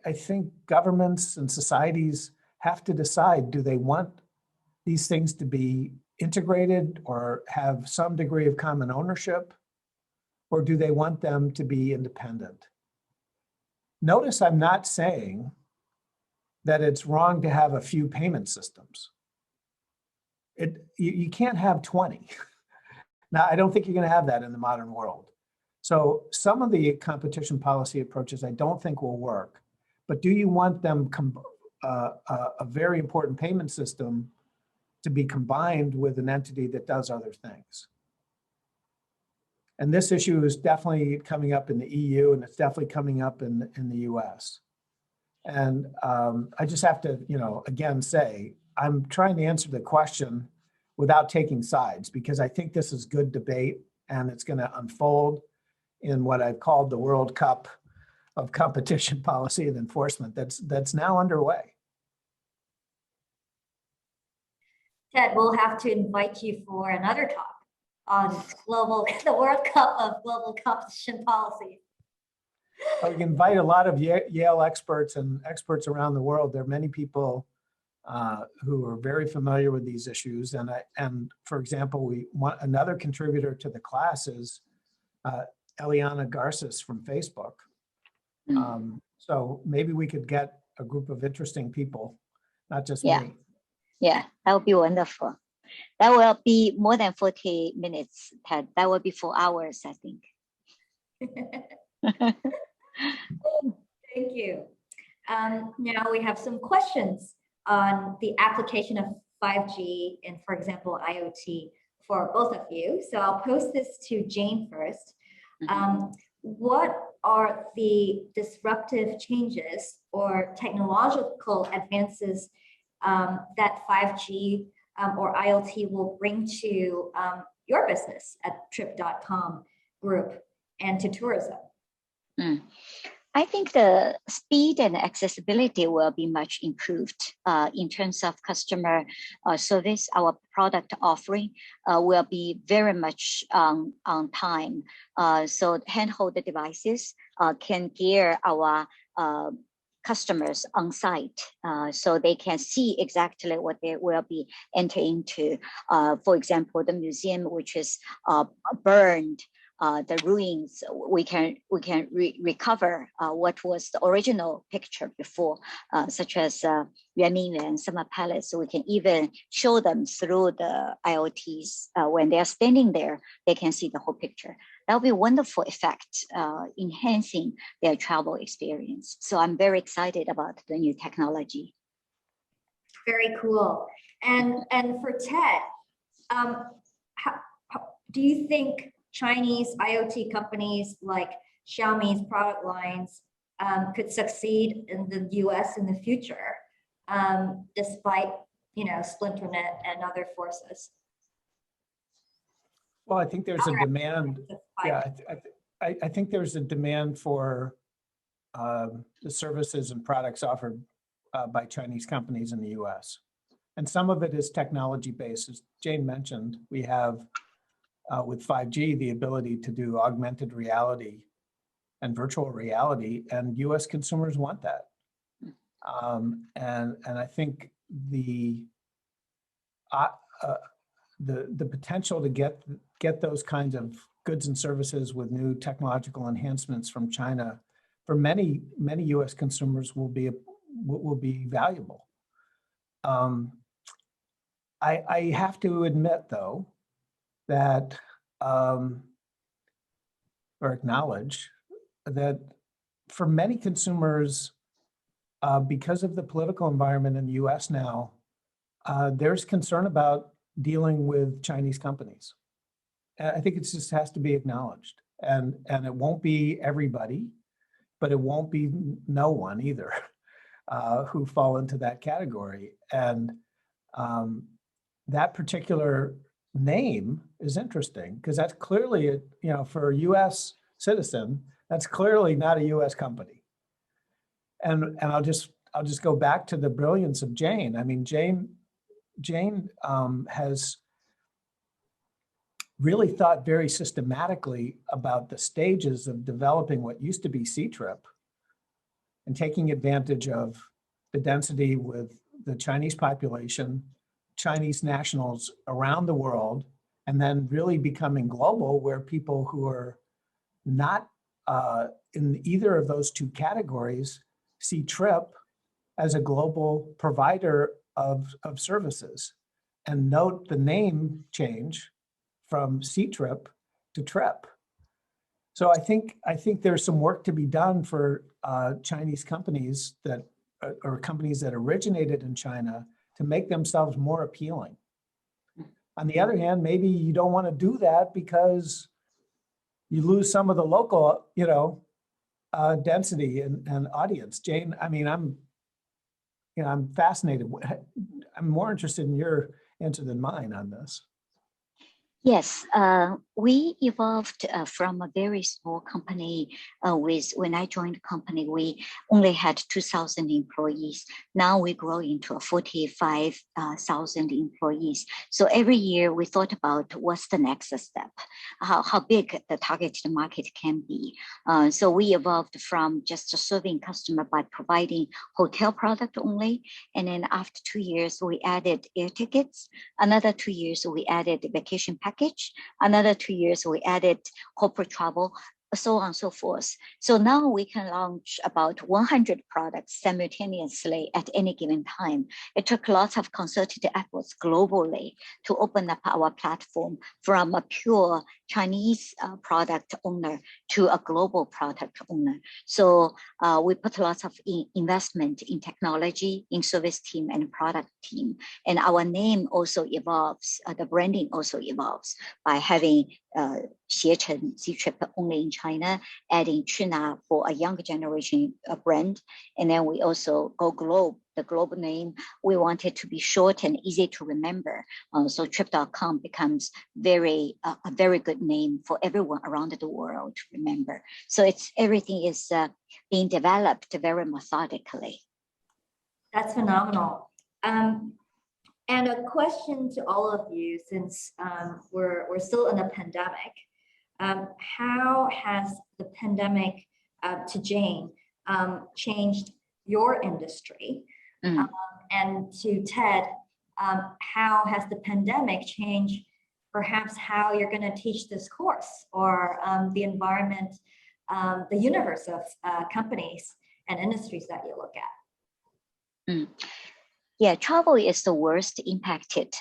I think governments and societies have to decide. Do they want these things to be integrated or have some degree of common ownership? Or do they want them to be independent? Notice I'm not saying that it's wrong to have a few payment systems. You can't have 20. Now, I don't think you're going to have that in the modern world. So some of the competition policy approaches I don't think will work. but do you want them a very important payment system to be combined with an entity that does other things? And this issue is definitely coming up in the EU, and it's definitely coming up in the US. And I just have to, again say, I'm trying to answer the question without taking sides, because I think this is good debate, and it's going to unfold in what I've called the World Cup of competition policy and enforcement that's now underway. Ted, we'll have to invite you for another talk on the World Cup of global competition policy. We can invite a lot of Yale experts and experts around the world. There are many people who are very familiar with these issues. And for example, we want another contributor to the class is Eliana Garces from Facebook. So maybe we could get a group of interesting people, not just me. Yeah, that would be wonderful. That will be more than 40 minutes, Ted. That will be 4 hours, I think. Thank you. Now we have some questions on the application of 5G and, for example, IoT for both of you. So I'll post this to Jane first. What are the disruptive changes or technological advances that 5G or IoT will bring to your business at Trip.com group and to tourism? I think the speed and accessibility will be much improved in terms of customer service. Our product offering will be very much on time. So handheld devices can gear our customers on site so they can see exactly what they will be entering into. For example, the museum, which is burned, the ruins, we can recover what was the original picture before, such as Yuanming and Summer Palace. So we can even show them through the IoTs. When they are standing there, they can see the whole picture. That will be a wonderful effect, enhancing their travel experience. So I'm very excited about the new technology. Very cool. And for Ted, do you think Chinese IoT companies like Xiaomi's product lines could succeed in the US in the future, despite, Splinternet and other forces? Well, I think there's a demand. Yeah, I think there's a demand for the services and products offered by Chinese companies in the US. And some of it is technology based. As Jane mentioned, we have with 5G, the ability to do augmented reality and virtual reality, and US consumers want that. And I think the potential to get those kinds of goods and services with new technological enhancements from China for many US consumers will be valuable. I have to admit, though, that or acknowledge that for many consumers, because of the political environment in the US now, there's concern about dealing with Chinese companies. I think it just has to be acknowledged. And it won't be everybody, but it won't be no one either who fall into that category. And that particular name is interesting because that's clearly, for a US citizen, that's clearly not a US company. And I'll just go back to the brilliance of Jane. I mean, Jane has really thought very systematically about the stages of developing what used to be C-Trip and taking advantage of the density with the Chinese population, Chinese nationals around the world, and then really becoming global, where people who are not in either of those two categories see Trip as a global provider of services. And note the name change from C-Trip to Trip. So I think there's some work to be done for Chinese companies that or companies that originated in China to make themselves more appealing. On the other hand, maybe you don't want to do that because you lose some of the local, density and audience. Jane, I mean, I'm fascinated. I'm more interested in your answer than mine on this. Yes, we evolved from a very small company when I joined the company, we only had 2,000 employees. Now we grow into 45,000 employees. So every year we thought about what's the next step, how big the targeted market can be. So we evolved from just serving customer by providing hotel product only. And then after 2 years, we added air tickets. Another 2 years, we added vacation package. Another 2 years, we added corporate travel, so on and so forth. So now we can launch about 100 products simultaneously at any given time. It took lots of concerted efforts globally to open up our platform from a pure Chinese product owner to a global product owner. So we put lots of investment in technology, in service team and product team. And our name also evolves, the branding also evolves by having Xiechen C-Trip only in China, adding China for a younger generation brand. And then we also go global. The global name, we want it to be short and easy to remember. So trip.com becomes a very good name for everyone around the world to remember. So everything is being developed very methodically. That's phenomenal. And a question to all of you, since we're still in a pandemic, how has the pandemic, to Jane, changed your industry? And to Ted, how has the pandemic changed perhaps how you're going to teach this course, or the environment, the universe of companies and industries that you look at? Yeah, travel is the worst impacted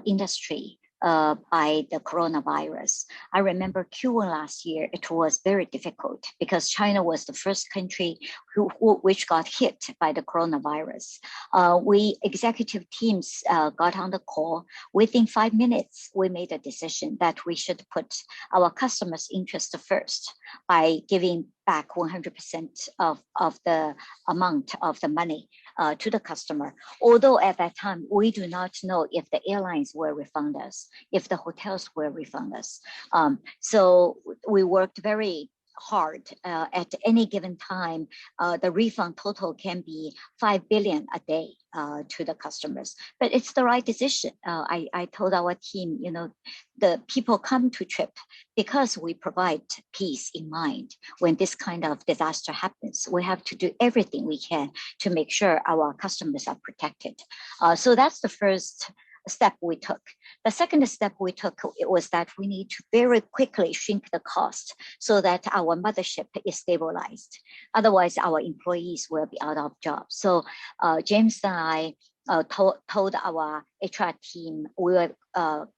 industry by the coronavirus. I remember Q1 last year, it was very difficult because China was the first country which got hit by the coronavirus. We executive teams got on the call. Within 5 minutes, we made a decision that we should put our customers' interest first by giving back 100% of the amount of the money to the customer. Although at that time, we do not know if the airlines will refund us, if the hotels will refund us. So we worked very hard. At any given time, the refund total can be 5 billion a day to the customers, but it's the right decision. I told our team, the people come to Trip because we provide peace in mind when this kind of disaster happens. We have to do everything we can to make sure our customers are protected. So that's the first step we took. The second step we took was that we need to very quickly shrink the cost so that our mothership is stabilized. Otherwise, our employees will be out of jobs. So James and I told our HR team we will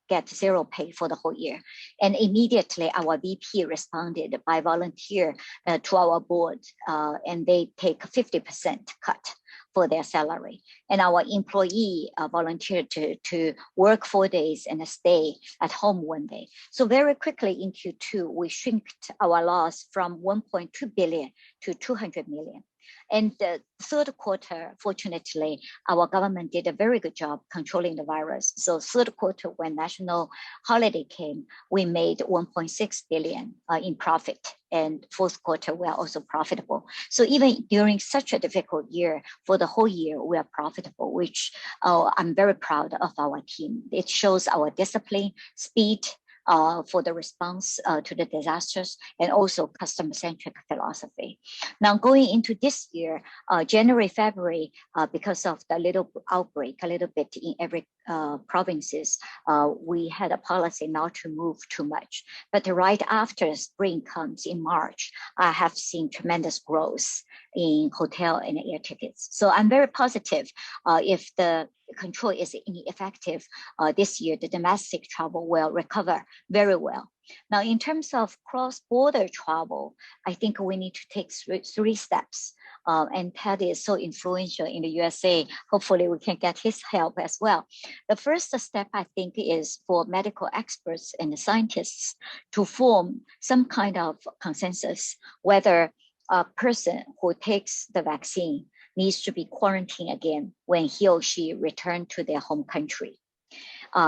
get zero pay for the whole year. And immediately our VP responded by volunteer to our board, and they take 50% cut for their salary. And our employee volunteered to work 4 days and stay at home 1 day. So very quickly in Q2, we shrinked our loss from 1.2 billion to 200 million. And the third quarter, fortunately, our government did a very good job controlling the virus. So third quarter, when national holiday came, we made 1.6 billion in profit. And fourth quarter, we are also profitable. So even during such a difficult year, for the whole year, we are profitable, which I'm very proud of our team. It shows our discipline, speed, for the response to the disasters, and also customer-centric philosophy. Now going into this year, January, February, because of the little outbreak, a little bit in every provinces, we had a policy not to move too much. But right after spring comes in March, I have seen tremendous growth in hotel and air tickets. So I'm very positive if the control is ineffective this year, the domestic travel will recover very well. Now, in terms of cross-border travel, I think we need to take three steps. And Ted is so influential in the USA. Hopefully we can get his help as well. The first step, I think, is for medical experts and scientists to form some kind of consensus whether a person who takes the vaccine needs to be quarantined again when he or she return to their home country.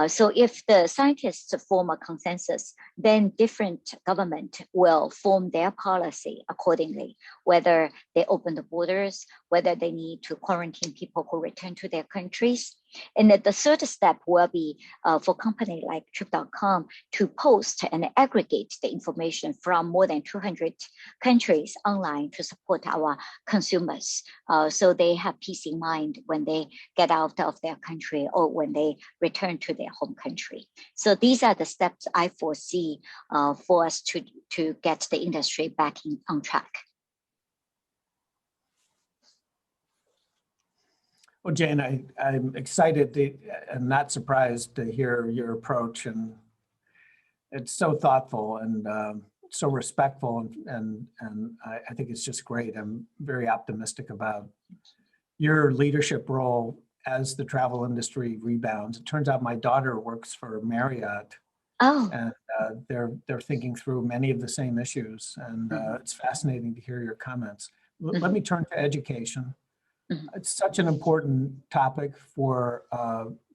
So if the scientists form a consensus, then different government will form their policy accordingly, whether they open the borders, whether they need to quarantine people who return to their countries. And the third step will be for company like Trip.com to post and aggregate the information from more than 200 countries online to support our consumers. So they have peace in mind when they get out of their country or when they return to their home country. So these are the steps I foresee for us to get the industry back on track. Well, Jane, I'm excited and not surprised to hear your approach, and it's so thoughtful and so respectful, and I think it's just great. I'm very optimistic about your leadership role as the travel industry rebounds. It turns out my daughter works for Marriott, and they're thinking through many of the same issues, and it's fascinating to hear your comments. Let me turn to education. It's such an important topic for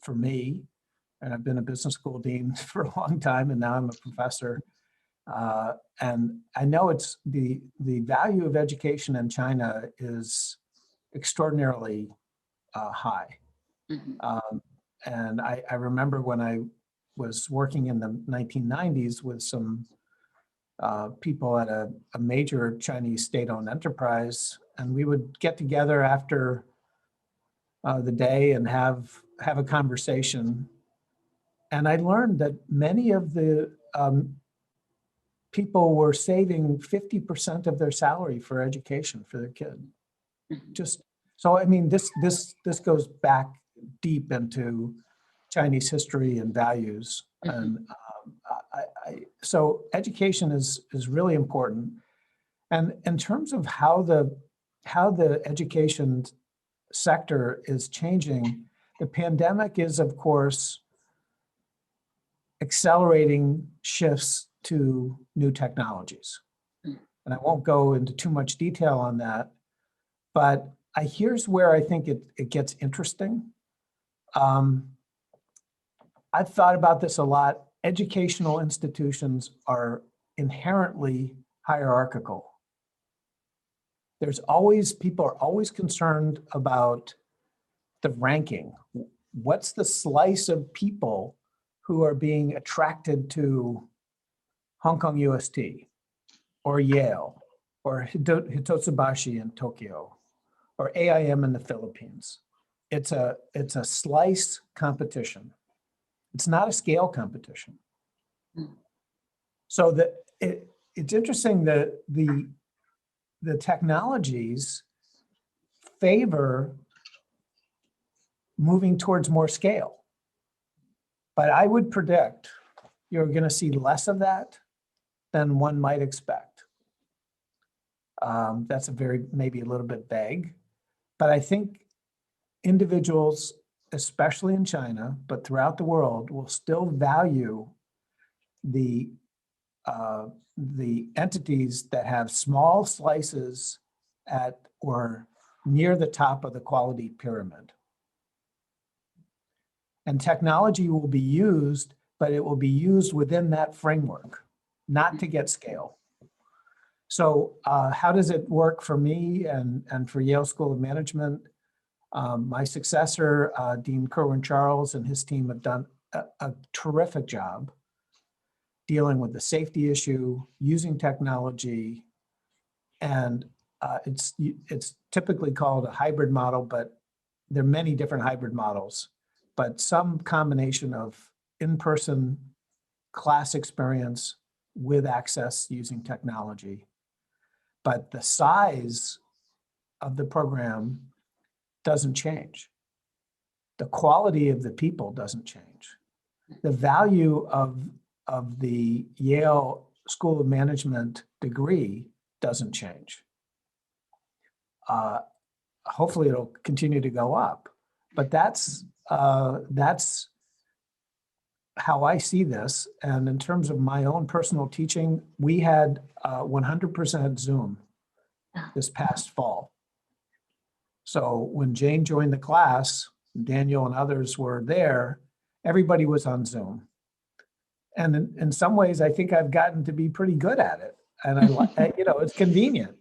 me, and I've been a business school dean for a long time, and now I'm a professor. And I know it's the value of education in China is extraordinarily high. And I remember when I was working in the 1990s with some people at a major Chinese state-owned enterprise, and we would get together after the day and have a conversation. And I learned that many of the people were saving 50% of their salary for education for their kid. Just so, I mean, this goes back deep into Chinese history and values, and so education is really important. And in terms of how the education sector is changing, the pandemic is, of course, accelerating shifts to new technologies. And I won't go into too much detail on that, but here's where I think it gets interesting. I've thought about this a lot. Educational institutions are inherently hierarchical. People are always concerned about the ranking. What's the slice of people who are being attracted to Hong Kong UST or Yale or Hitotsubashi in Tokyo or AIM in the Philippines? It's a slice competition. It's not a scale competition. So it's interesting that the technologies favor moving towards more scale. But I would predict you're going to see less of that than one might expect. That's maybe a little bit vague, but I think individuals, especially in China, but throughout the world, will still value the entities that have small slices at or near the top of the quality pyramid. And technology will be used, but it will be used within that framework, not to get scale. So how does it work for me and for Yale School of Management? My successor, Dean Kerwin Charles, and his team have done a terrific job dealing with the safety issue, using technology, and it's typically called a hybrid model, but there are many different hybrid models. but some combination of in-person class experience with access using technology. But the size of the program doesn't change. The quality of the people doesn't change. The value of the Yale School of Management degree doesn't change. Hopefully it'll continue to go up, but that's how I see this. And in terms of my own personal teaching, we had 100% Zoom this past fall. So when Jane joined the class, Daniel and others were there, everybody was on Zoom. And in some ways, I think I've gotten to be pretty good at it. And it's convenient.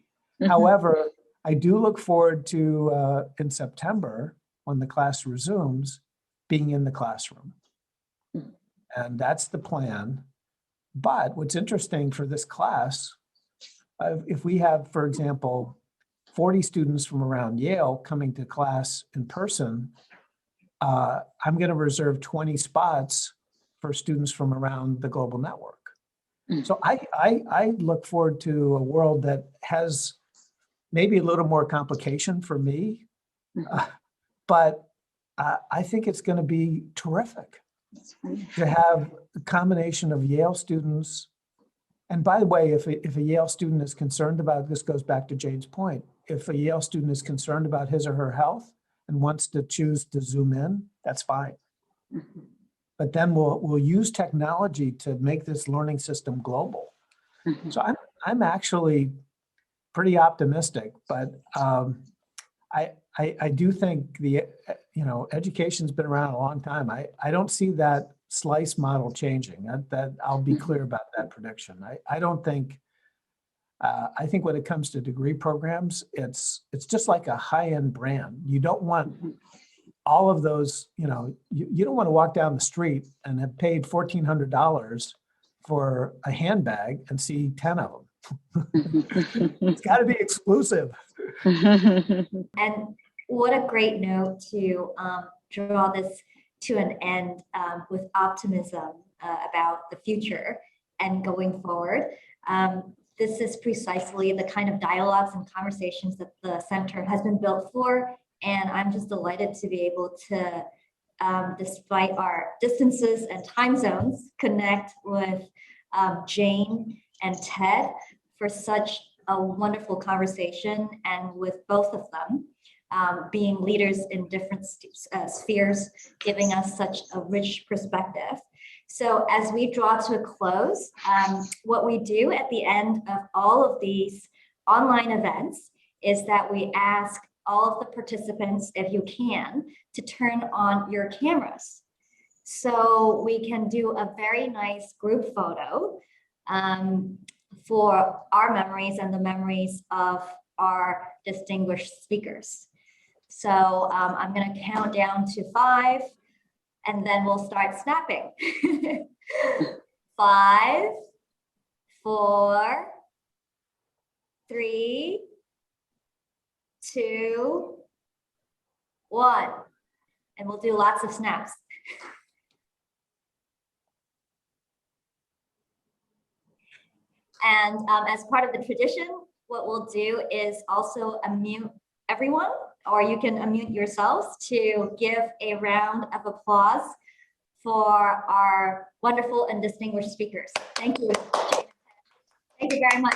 However, I do look forward to, in September, when the class resumes, being in the classroom. And that's the plan. But what's interesting for this class, if we have, for example, 40 students from around Yale coming to class in person, I'm going to reserve 20 spots for students from around the global network. So I look forward to a world that has maybe a little more complication for me, but I think it's going to be terrific to have a combination of Yale students. And by the way, if a Yale student is concerned about, this goes back to Jane's point, if a Yale student is concerned about his or her health and wants to choose to Zoom in, that's fine. But then we'll use technology to make this learning system global. So I'm actually pretty optimistic, but I do think education's been around a long time. I don't see that slice model changing. That I'll be clear about that prediction. I don't think. I think when it comes to degree programs, it's just like a high-end brand. You don't want all of those. You don't want to walk down the street and have paid $1,400 for a handbag and see 10 of them. It's got to be exclusive. And what a great note to draw this to an end with optimism about the future and going forward. This is precisely the kind of dialogues and conversations that the center has been built for. And I'm just delighted to be able to, despite our distances and time zones, connect with Jane and Ted for such a wonderful conversation, and with both of them being leaders in different spheres, giving us such a rich perspective. So as we draw to a close, what we do at the end of all of these online events is that we ask all of the participants, if you can, to turn on your cameras. So we can do a very nice group photo for our memories and the memories of our distinguished speakers. So I'm going to count down to 5, and then we'll start snapping. 5, 4, 3, 2, 1. And we'll do lots of snaps. And as part of the tradition, what we'll do is also unmute everyone, or you can unmute yourselves to give a round of applause for our wonderful and distinguished speakers. Thank you. Thank you very much.